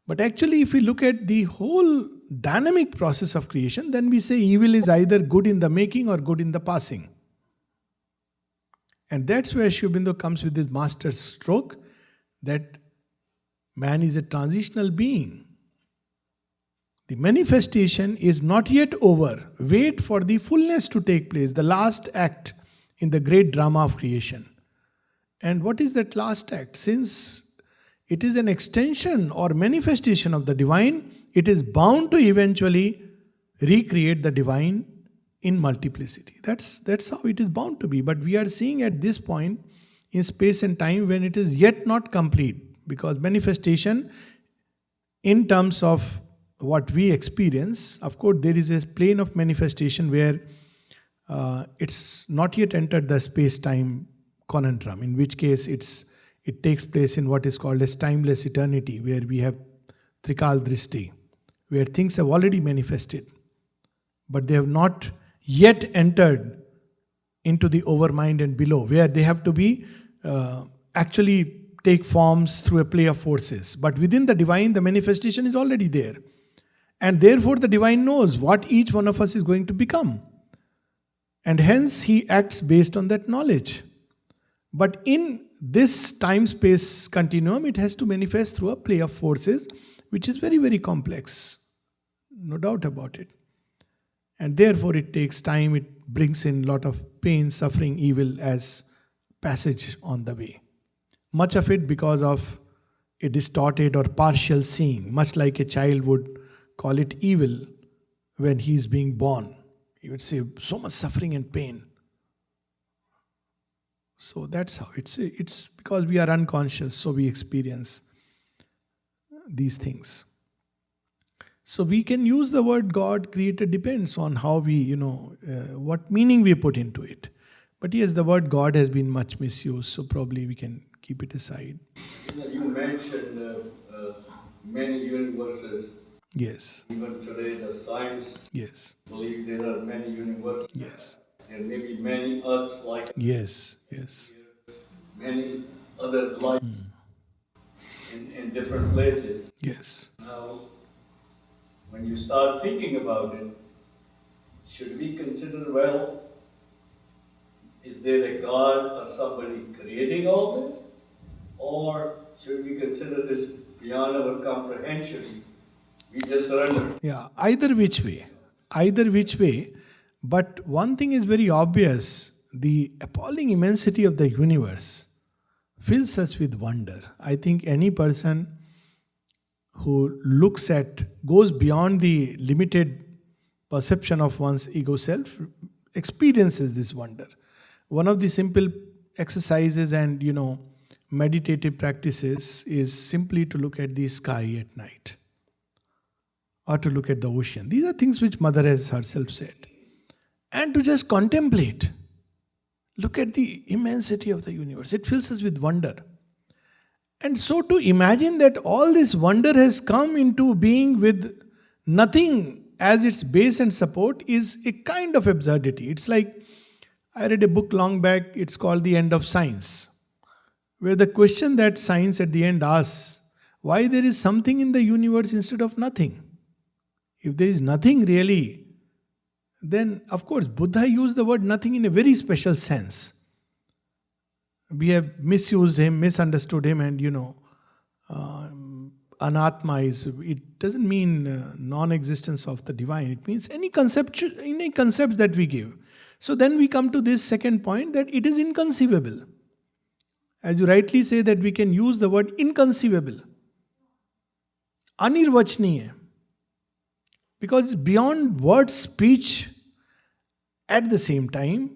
But actually, if we look at the whole dynamic process of creation, then we say evil is either good in the making or good in the passing. And that's where Sri Aurobindo comes with his master stroke, that man is a transitional being. The manifestation is not yet over. Wait for the fullness to take place, the last act in the great drama of creation. And what is that last act? Since it is an extension or manifestation of the divine, it is bound to eventually recreate the divine in multiplicity. That's how it is bound to be. But we are seeing at this point in space and time when it is yet not complete, because manifestation in terms of what we experience, of course there is a plane of manifestation where it's not yet entered the space-time conundrum, in which case it takes place in what is called as timeless eternity, where we have Trikal Drishti, where things have already manifested, but they have not yet entered into the overmind and below, where they have to be actually take forms through a play of forces. But within the divine, the manifestation is already there. And therefore the divine knows what each one of us is going to become. And hence he acts based on that knowledge. But in this time-space continuum, it has to manifest through a play of forces, which is very, very complex. No doubt about it. And therefore it takes time, it brings in a lot of pain, suffering, evil as passage on the way. Much of it because of a distorted or partial seeing, much like a child would call it evil when he is being born. He would say, so much suffering and pain. So that's how it's because we are unconscious, so we experience these things. So we can use the word God, creator, depends on how we, what meaning we put into it. But yes, the word God has been much misused, so probably we can keep it aside. You mentioned many universes. Yes. Even today, the science believe there are many universes. Yes. And maybe many earths like yes, many other lives in different places. Yes. Now, when you start thinking about it, should we consider, well, is there a God or somebody creating all this? Or should we consider this beyond our comprehension? We just surrender. Yeah, either which way. But one thing is very obvious. The appalling immensity of the universe fills us with wonder. I think any person who goes beyond the limited perception of one's ego self experiences this wonder. One of the simple exercises and, meditative practices is simply to look at the sky at night or to look at the ocean. These are things which Mother has herself said. And to just contemplate. Look at the immensity of the universe. It fills us with wonder. And so to imagine that all this wonder has come into being with nothing as its base and support is a kind of absurdity. It's like, I read a book long back, it's called The End of Science, where the question that science at the end asks, why there is something in the universe instead of nothing? If there is nothing really, then of course Buddha used the word nothing in a very special sense. We have misused him, misunderstood him, and anatma is, it doesn't mean non-existence of the divine. It means any concept that we give. So then we come to this second point, that it is inconceivable. As you rightly say, that we can use the word inconceivable, anirvachniya, because it's beyond word speech. At the same time,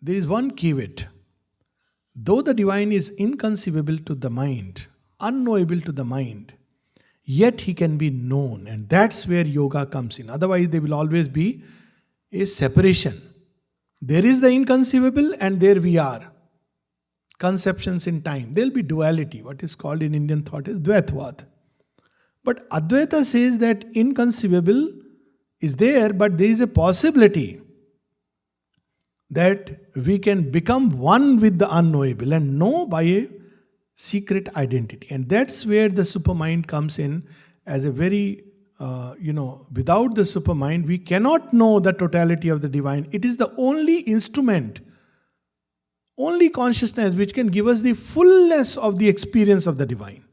there is one caveat. Though the divine is inconceivable to the mind, unknowable to the mind, yet he can be known, and that's where yoga comes in. Otherwise, there will always be a separation. There is the inconceivable, and there we are. Conceptions in time. There will be duality. What is called in Indian thought is Dvaitvad. But Advaita says that inconceivable is there, but there is a possibility that we can become one with the unknowable and know by a secret identity. And that's where the supermind comes in as a very, without the supermind, we cannot know the totality of the divine. It is the only instrument, only consciousness which can give us the fullness of the experience of the divine.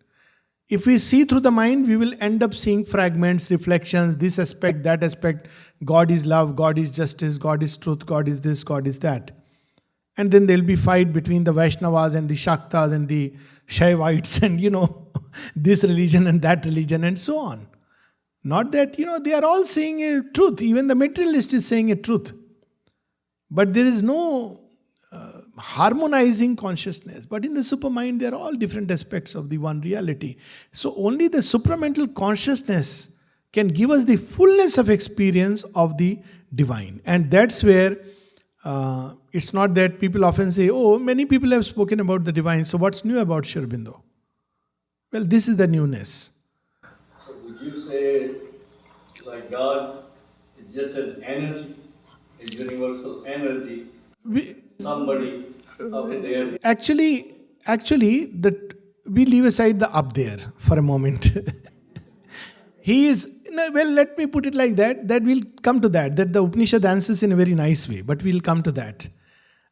If we see through the mind, we will end up seeing fragments, reflections, this aspect, that aspect. God is love, God is justice, God is truth, God is this, God is that. And then there will be fight between the Vaishnavas and the Shaktas and the Shaivites and, this religion and that religion and so on. Not that, they are all saying a truth. Even the materialist is saying a truth. But there is no harmonizing consciousness. But in the supermind, there are all different aspects of the one reality. So only the supramental consciousness can give us the fullness of experience of the divine. And that's where it's not that people often say, oh, many people have spoken about the divine, so what's new about Sri Aurobindo? Well, this is the newness. So would you say, like God is just an energy, a universal energy, somebody up there? Actually, we leave aside the up there for a moment. He is, let me put it like that we'll come to that the Upanishad answers in a very nice way, but we'll come to that.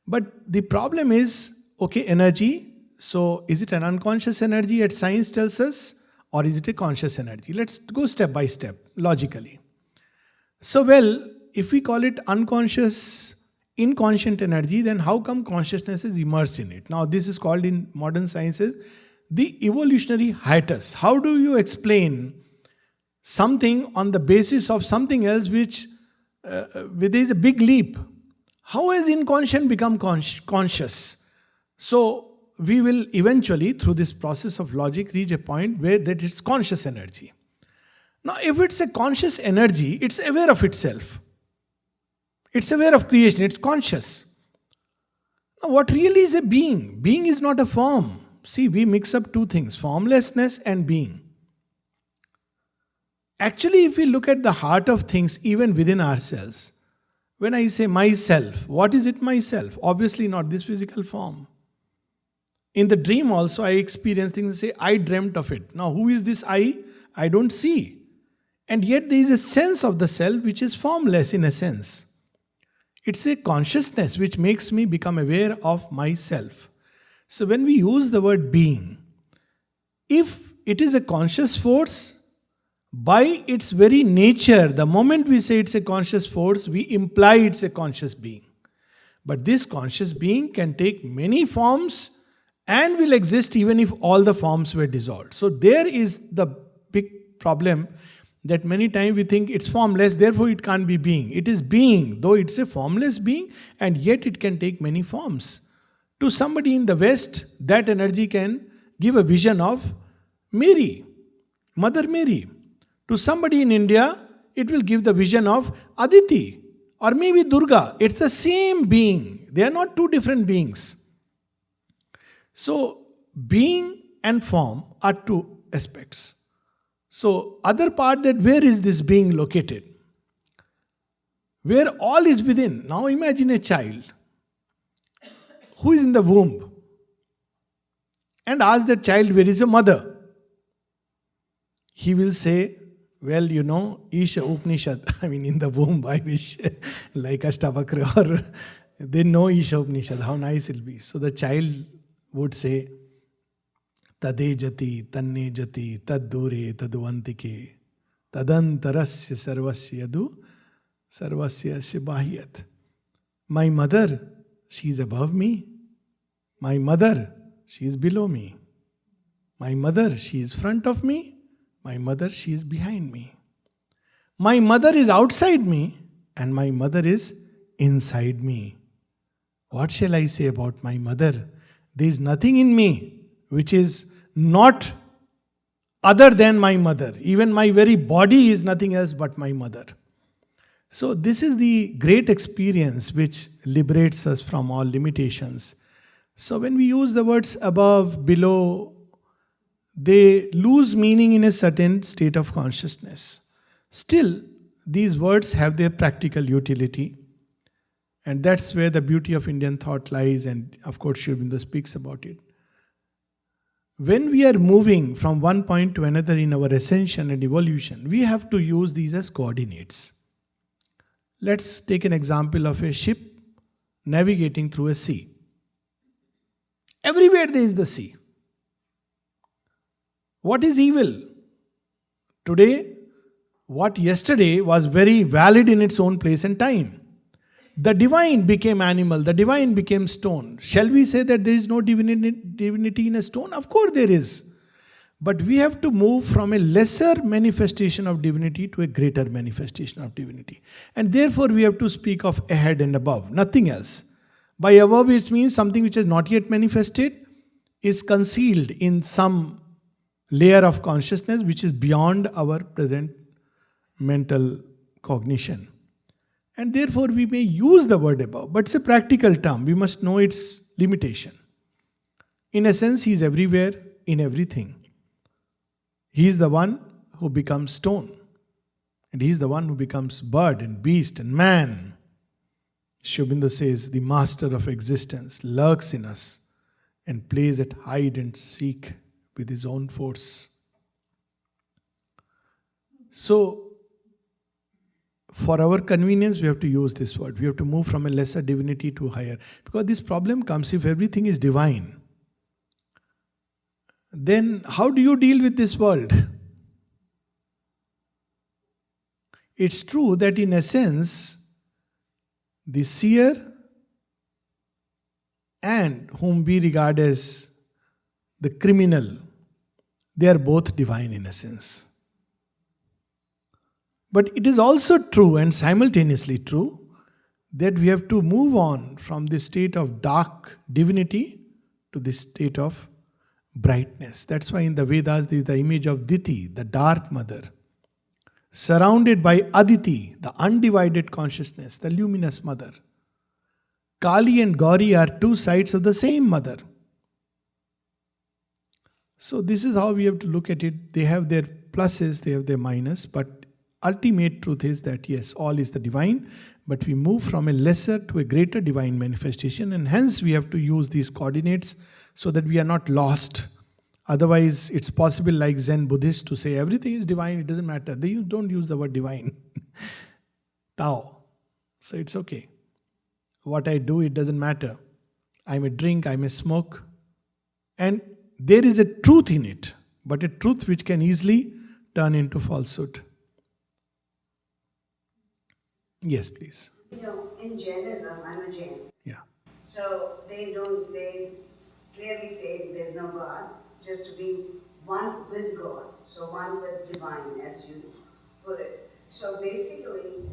But the problem is, okay, energy, so is it an unconscious energy as science tells us, or is it a conscious energy? Let's go step by step, logically. So, if we call it unconscious, inconscient energy, then how come consciousness is immersed in it? Now, this is called in modern sciences the evolutionary hiatus. How do you explain something on the basis of something else which there is a big leap? How has inconscient become conscious? So we will eventually, through this process of logic, reach a point where that it's conscious energy. Now, if it's a conscious energy, it's aware of itself. It's aware of creation, it's conscious. Now, what really is a being? Being is not a form. See, we mix up two things, formlessness and being. Actually, if we look at the heart of things, even within ourselves, when I say myself, what is it myself? Obviously not this physical form. In the dream also, I experience things and say, I dreamt of it. Now, who is this I? I don't see. And yet there is a sense of the self which is formless in a sense. It's a consciousness which makes me become aware of myself. So when we use the word being, if it is a conscious force, by its very nature, the moment we say it's a conscious force, we imply it's a conscious being. But this conscious being can take many forms and will exist even if all the forms were dissolved. So there is the big problem that many times we think it's formless, therefore it can't be being. It is being, though it's a formless being, and yet it can take many forms. To somebody in the West, that energy can give a vision of Mary, Mother Mary. To somebody in India, it will give the vision of Aditi or maybe Durga. It's the same being. They are not two different beings. So, being and form are two aspects. So, other part, that where is this being located? Where all is within. Now imagine a child who is in the womb and ask that child, where is your mother? He will say, well, Isha Upanishad, in the womb, I wish, like Ashtavakra, or they know Isha Upanishad, how nice it'll be. So the child would say, Tade jati, tanne jati, tad dure, taduvantike, tadantarasya sarvasya yadu, sarvasya shibahiyat. My mother, she is above me. My mother, she is below me. My mother, she is front of me. My mother, she is behind me. My mother is outside me and my mother is inside me. What shall I say about my mother? There is nothing in me which is not other than my mother. Even my very body is nothing else but my mother. So this is the great experience which liberates us from all limitations. So when we use the words above, below, they lose meaning in a certain state of consciousness. Still, these words have their practical utility. And that's where the beauty of Indian thought lies, and of course Sri Aurobindo speaks about it. When we are moving from one point to another in our ascension and evolution, we have to use these as coordinates. Let's take an example of a ship navigating through a sea. Everywhere there is the sea. What is evil? Today, what yesterday was very valid in its own place and time. The divine became animal, the divine became stone. Shall we say that there is no divinity in a stone? Of course there is. But we have to move from a lesser manifestation of divinity to a greater manifestation of divinity. And therefore we have to speak of ahead and above, nothing else. By above it means something which is not yet manifested, is concealed in some layer of consciousness which is beyond our present mental cognition. And therefore we may use the word above, but it's a practical term. We must know its limitation. In a sense, he is everywhere, in everything. He is the one who becomes stone. And he is the one who becomes bird and beast and man. Sri Aurobindo says, the master of existence lurks in us and plays at hide and seek with his own force. So, for our convenience, we have to use this word. We have to move from a lesser divinity to higher. Because this problem comes if everything is divine. Then how do you deal with this world? It's true that in essence, the seer and whom we regard as the criminal, they are both divine in essence. But it is also true and simultaneously true that we have to move on from this state of dark divinity to this state of brightness. That's why in the Vedas there is the image of Diti, the dark mother, surrounded by Aditi, the undivided consciousness, the luminous mother. Kali and Gauri are two sides of the same mother. So this is how we have to look at it. They have their pluses, they have their minus, but ultimate truth is that yes, all is the divine, but we move from a lesser to a greater divine manifestation, and hence we have to use these coordinates so that we are not lost. Otherwise, it's possible, like Zen Buddhists, to say everything is divine, it doesn't matter. They don't use the word divine. Tao. So it's okay. What I do, it doesn't matter. I may drink, I may smoke. And there is a truth in it, but a truth which can easily turn into falsehood. Yes, please. In Jainism, I'm a Jain. Yeah. So they clearly say there's no God, just to be one with God. So one with divine, as you put it. So basically,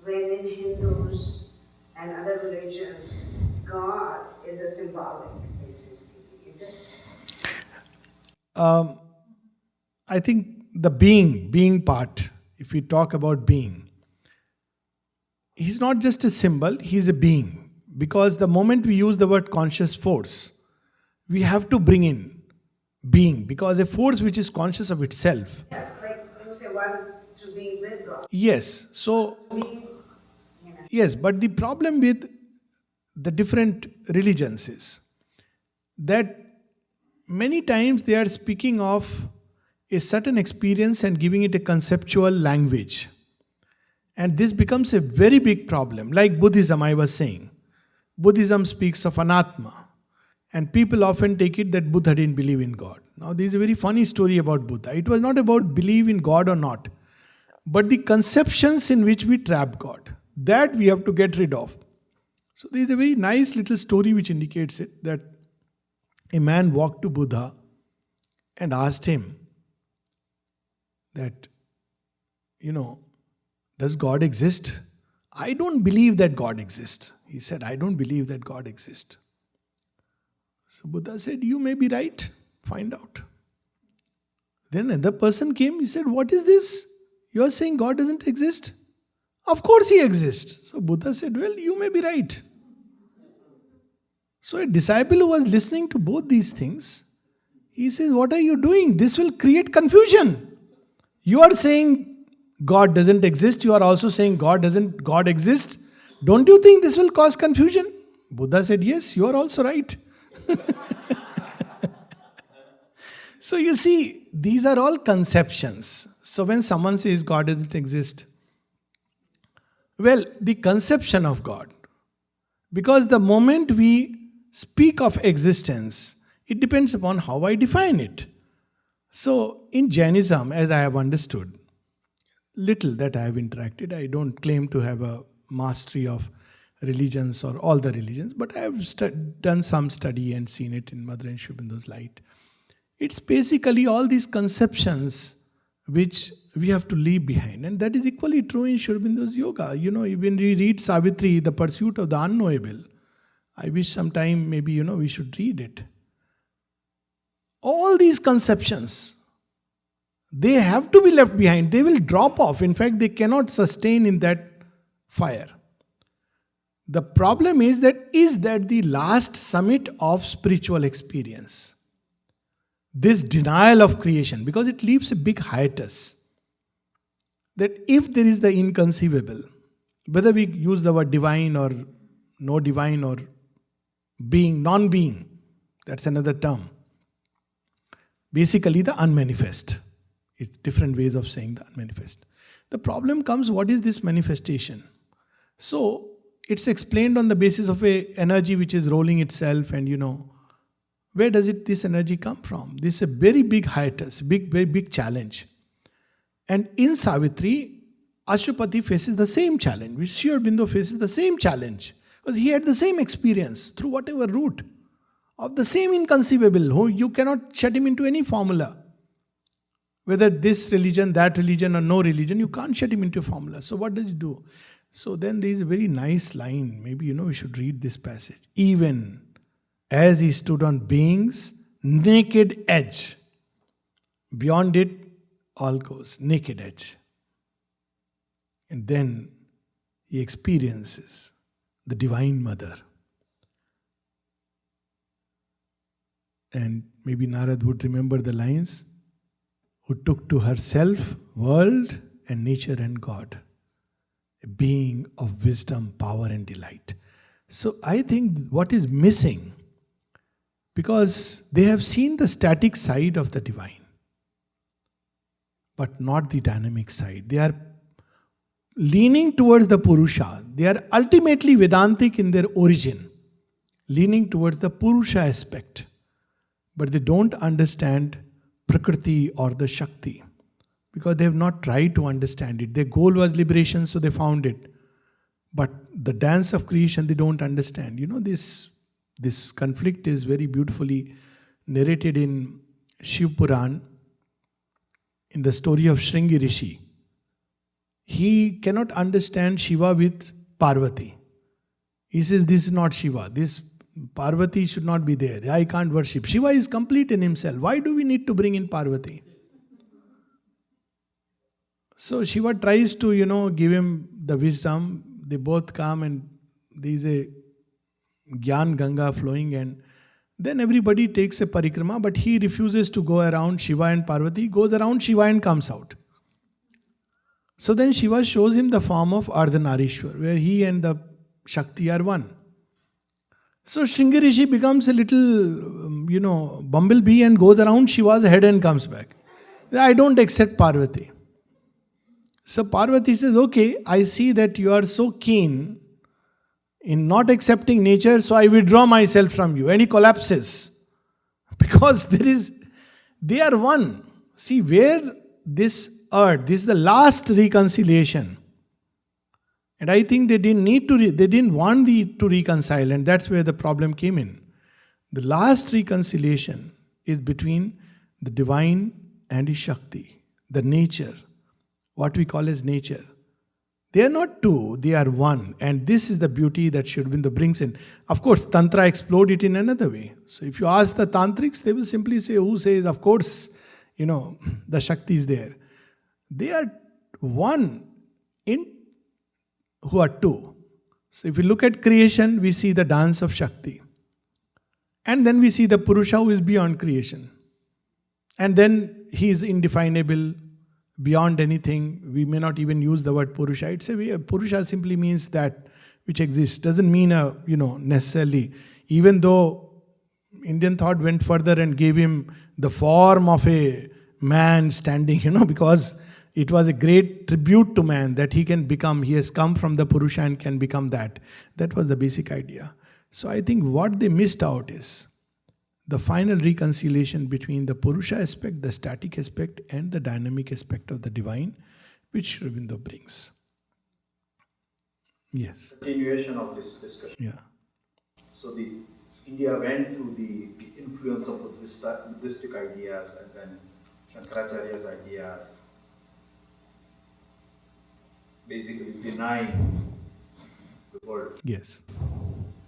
when in Hindus and other religions, God is a symbolic, basically, is it? Um, I think the being part, if we talk about being, he's not just a symbol, he's a being. Because the moment we use the word conscious force, we have to bring in being, because a force which is conscious of itself. Yes, like you say, one to be with God. Yes, so, Be, yes, but the problem with the different religions is that many times they are speaking of a certain experience and giving it a conceptual language. And this becomes a very big problem. Like Buddhism, I was saying. Buddhism speaks of anatma. And people often take it that Buddha didn't believe in God. Now, there is a very funny story about Buddha. It was not about believe in God or not, but the conceptions in which we trap God. That we have to get rid of. So, there is a very nice little story which indicates it, that a man walked to Buddha and asked him that, does God exist? I don't believe that God exists. He said, I don't believe that God exists. So Buddha said, you may be right. Find out. Then another person came. He said, what is this? You are saying God doesn't exist? Of course he exists. So Buddha said, well, you may be right. So a disciple who was listening to both these things, he says, what are you doing? This will create confusion. You are saying God doesn't exist. You are also saying God exists. Don't you think this will cause confusion? Buddha said, yes, you are also right. So you see, these are all conceptions. So when someone says God doesn't exist, well, the conception of God, because the moment we speak of existence, it depends upon how I define it. So in Jainism, as I have understood, little that I have interacted, I don't claim to have a mastery of religions or all the religions, but I have done some study and seen it in Mother and Sri Aurobindo light. It's basically all these conceptions which we have to leave behind, and that is equally true in Sri Aurobindo's yoga. When we read Savitri, the pursuit of the unknowable, I wish sometime maybe we should read it. All these conceptions, they have to be left behind. They will drop off. In fact, they cannot sustain in that fire. The problem is that the last summit of spiritual experience? This denial of creation, because it leaves a big hiatus. That if there is the inconceivable, whether we use the word divine or no divine or being, non-being, that's another term. Basically the unmanifest. It's different ways of saying the unmanifest. The problem comes, what is this manifestation? So, it's explained on the basis of a energy which is rolling itself, and where does this energy come from? This is a very big hiatus, very big challenge. And in Savitri, Ashwapati faces the same challenge, which Sri Aurobindo faces the same challenge. Because he had the same experience through whatever route of the same inconceivable, who you cannot shut him into any formula. Whether this religion, that religion, or no religion, you can't shut him into a formula. So what does he do? So then there is a very nice line. Maybe we should read this passage. Even as he stood on being's naked edge, beyond it all goes, naked edge. And then he experiences the Divine Mother. And maybe Narad would remember the lines, who took to herself world and nature and God, a being of wisdom, power and delight. So I think what is missing, because they have seen the static side of the divine, but not the dynamic side. They are leaning towards the Purusha. They are ultimately Vedantic in their origin, leaning towards the Purusha aspect. But they don't understand Prakriti or the Shakti, because they have not tried to understand it. Their goal was liberation, so they found it. But the dance of creation, they don't understand. This conflict is very beautifully narrated in Shiv Puran, in the story of Shringi Rishi. He cannot understand Shiva with Parvati. He says, this is not Shiva. This Parvati should not be there. I can't worship. Shiva is complete in himself. Why do we need to bring in Parvati? So Shiva tries to, give him the wisdom. They both come and there is a Gyan Ganga flowing, and then everybody takes a parikrama, but he refuses to go around Shiva and Parvati. He goes around Shiva and comes out. So then Shiva shows him the form of Ardhanarishwar, where he and the Shakti are one. So Shringarishi becomes a little, bumblebee and goes around Shiva's head and comes back. I don't accept Parvati. So Parvati says, okay, I see that you are so keen in not accepting nature, so I withdraw myself from you. And he collapses. Because they are one. See, where this earth, this is the last reconciliation. And I think they didn't want to reconcile, and that's where the problem came in. The last reconciliation is between the divine and his Shakti, the nature, what we call as nature. They are not two, they are one. And this is the beauty that Sri Aurobindo brings in. Of course, Tantra explored it in another way. So if you ask the Tantrics, they will simply say, who says, of course, the Shakti is there. They are one in who are two. So if we look at creation, we see the dance of Shakti. And then we see the Purusha who is beyond creation. And then he is indefinable, beyond anything. We may not even use the word Purusha. It's a way, Purusha simply means that which exists. Doesn't mean necessarily. Even though Indian thought went further and gave him the form of a man standing, because it was a great tribute to man that he can become. He has come from the Purusha and can become that. That was the basic idea. So I think what they missed out is the final reconciliation between the Purusha aspect, the static aspect, and the dynamic aspect of the divine, which Sri Aurobindo brings. Yes. Continuation of this discussion. Yeah. So India went through the influence of Buddhistic ideas and then Shankaracharya's ideas, basically denying the world. Yes.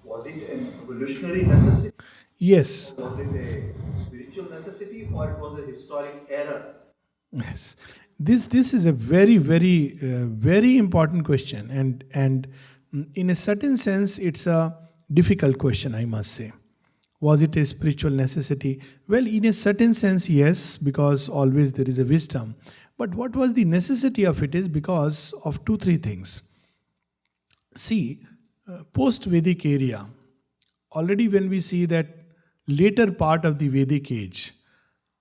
Was it an evolutionary necessity? Yes. Was it a spiritual necessity, or it was a historic error? Yes. This is a very, very, very important question, and in a certain sense, it's a difficult question, I must say. Was it a spiritual necessity? Well, in a certain sense, yes, because always there is a wisdom. But what was the necessity of it is because of 2-3 things. See, post-Vedic area, already when we see that later part of the Vedic age,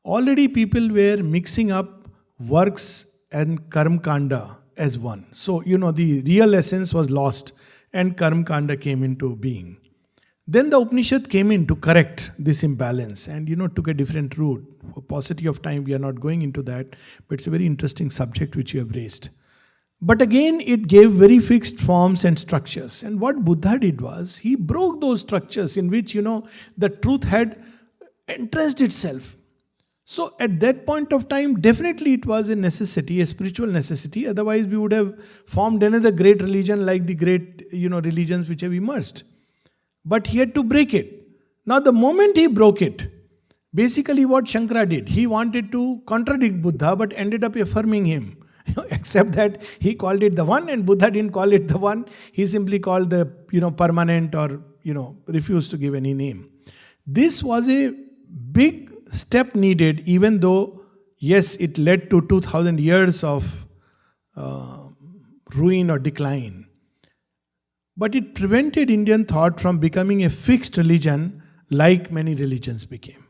already people were mixing up works and karma kanda as one. So, the real essence was lost and karma kanda came into being. Then the Upanishad came in to correct this imbalance and, took a different route. For paucity of time, we are not going into that, but it's a very interesting subject which you have raised. But again, it gave very fixed forms and structures. And what Buddha did was, he broke those structures in which, the truth had entrenched itself. So at that point of time, definitely it was a necessity, a spiritual necessity. Otherwise, we would have formed another great religion like the great, religions which have emerged. But he had to break it. Now, the moment he broke it, basically what Shankara did, he wanted to contradict Buddha, but ended up affirming him. Except that he called it the one and Buddha didn't call it the one. He simply called the, permanent or, refused to give any name. This was a big step needed, even though, yes, it led to 2000 years of ruin or decline. But it prevented Indian thought from becoming a fixed religion like many religions became.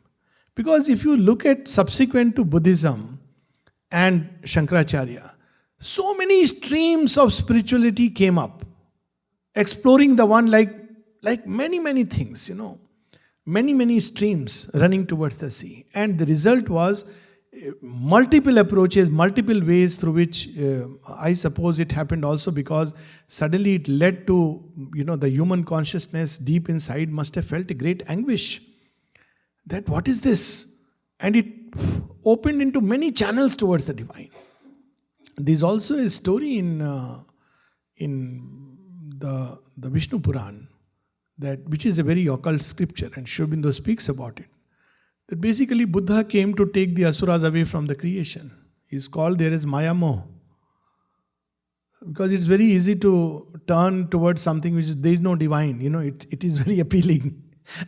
Because if you look at subsequent to Buddhism and Shankaracharya, so many streams of spirituality came up, exploring the one like many things, many streams running towards the sea. And the result was multiple approaches, multiple ways through which I suppose it happened also because suddenly it led to, the human consciousness deep inside must have felt a great anguish. That what is this? And it opened into many channels towards the divine. There's also a story in the Vishnu Puran that which is a very occult scripture, and Sri Aurobindo speaks about it. That basically Buddha came to take the asuras away from the creation. He's called there as Maya Moh. Because it's very easy to turn towards something which there is no divine. It is very appealing.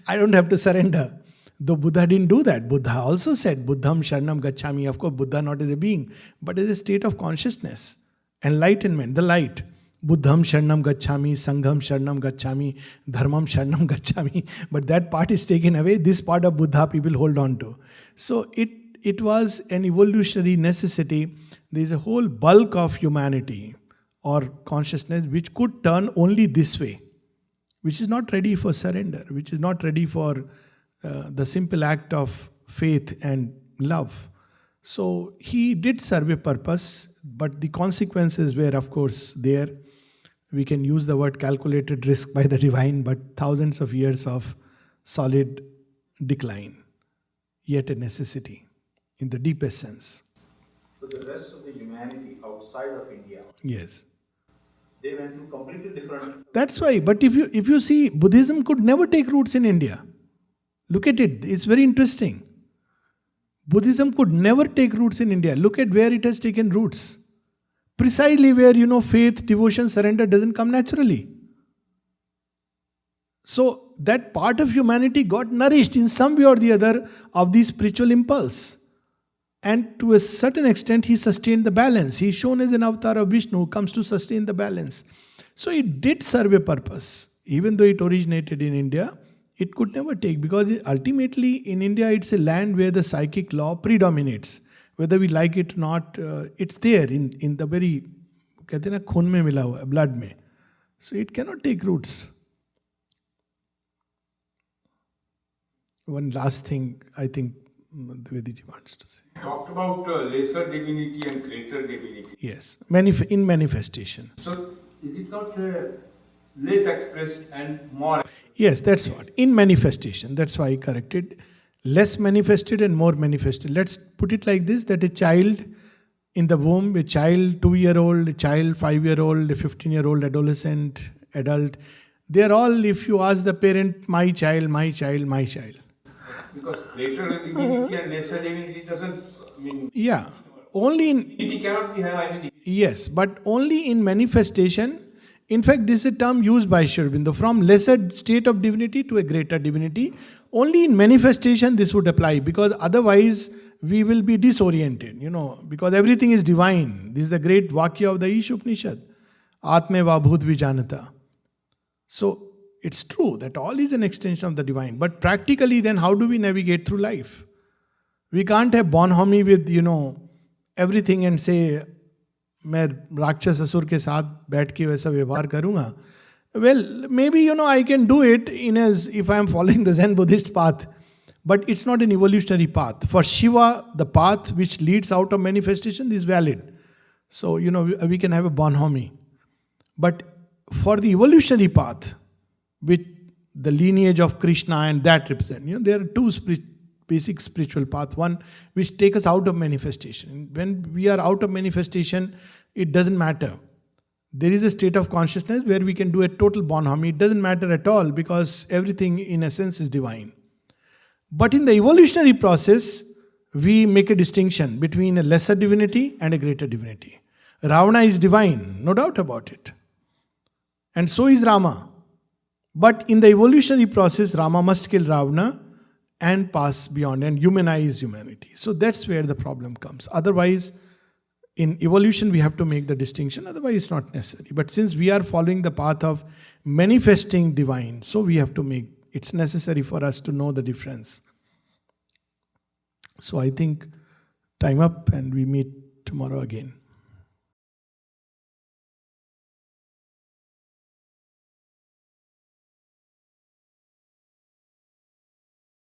I don't have to surrender. Though Buddha didn't do that. Buddha also said, Buddham Sharanam Gacchami. Of course, Buddha not as a being, but as a state of consciousness. Enlightenment, the light. Buddham Sharanam Gacchami, Sangham Sharanam Gacchami, Dharmam Sharanam Gacchami. But that part is taken away. This part of Buddha people hold on to. So it was an evolutionary necessity. There is a whole bulk of humanity or consciousness which could turn only this way, which is not ready for surrender, which is not ready for the simple act of faith and love. So he did serve a purpose, but the consequences were, of course, there. We can use the word calculated risk by the divine, but thousands of years of solid decline, yet a necessity in the deepest sense. So the rest of the humanity outside of India, Yes. they went through completely different. That's why. But if you see, Buddhism could never take roots in India. Look at it. It's very interesting. Buddhism could never take roots in India. Look at where it has taken roots. Precisely where, faith, devotion, surrender doesn't come naturally. So that part of humanity got nourished in some way or the other of the spiritual impulse. And to a certain extent, he sustained the balance. He is shown as an avatar of Vishnu who comes to sustain the balance. So it did serve a purpose. Even though it originated in India, it could never take, because ultimately in India it's a land where the psychic law predominates. Whether we like it or not, it's there in the very, कहते हैं ना, खून में मिला हुआ, blood में. So it cannot take roots. One last thing I think Vediji wants to say. Talked about lesser divinity and greater divinity. Yes, in manifestation. So is it not less expressed and more? Yes, that's what. In manifestation, that's why I corrected. Less manifested and more manifested. Let's put it like this, that a child in the womb, a child 2-year-old, a child 5-year-old, a 15-year-old adolescent, adult, they are all, if you ask the parent, my child, my child, my child. Because greater divinity and lesser divinity doesn't mean... Yeah, only in... Divinity cannot have identity. Yes, but only in manifestation. In fact, this is a term used by Sri Aurobindo, from lesser state of divinity to a greater divinity. Only in manifestation this would apply, because otherwise we will be disoriented, because everything is divine. This is the great Vakya of the Isha Upanishad. Atme va bhut vijanata. So it's true that all is an extension of the divine. But practically then how do we navigate through life? We can't have bonhomie with, everything and say, मैं राक्षस असुर के साथ बैठ के वैसा व्यवहार करूँगा. Well, maybe, I can do it if I am following the Zen Buddhist path. But it's not an evolutionary path. For Shiva, the path which leads out of manifestation is valid. So, we can have a bonhomie. But for the evolutionary path, with the lineage of Krishna and that represent, there are two basic spiritual paths. One which take us out of manifestation. When we are out of manifestation, it doesn't matter. There is a state of consciousness where we can do a total bonhomie. It doesn't matter at all, because everything in essence is divine. But in the evolutionary process, we make a distinction between a lesser divinity and a greater divinity. Ravana is divine, no doubt about it. And so is Rama. But in the evolutionary process, Rama must kill Ravana and pass beyond and humanize humanity. So that's where the problem comes. Otherwise, in evolution we have to make the distinction, otherwise it's not necessary. But since we are following the path of manifesting divine, so we have to make, it's necessary for us to know the difference. So I think time up, and we meet tomorrow again.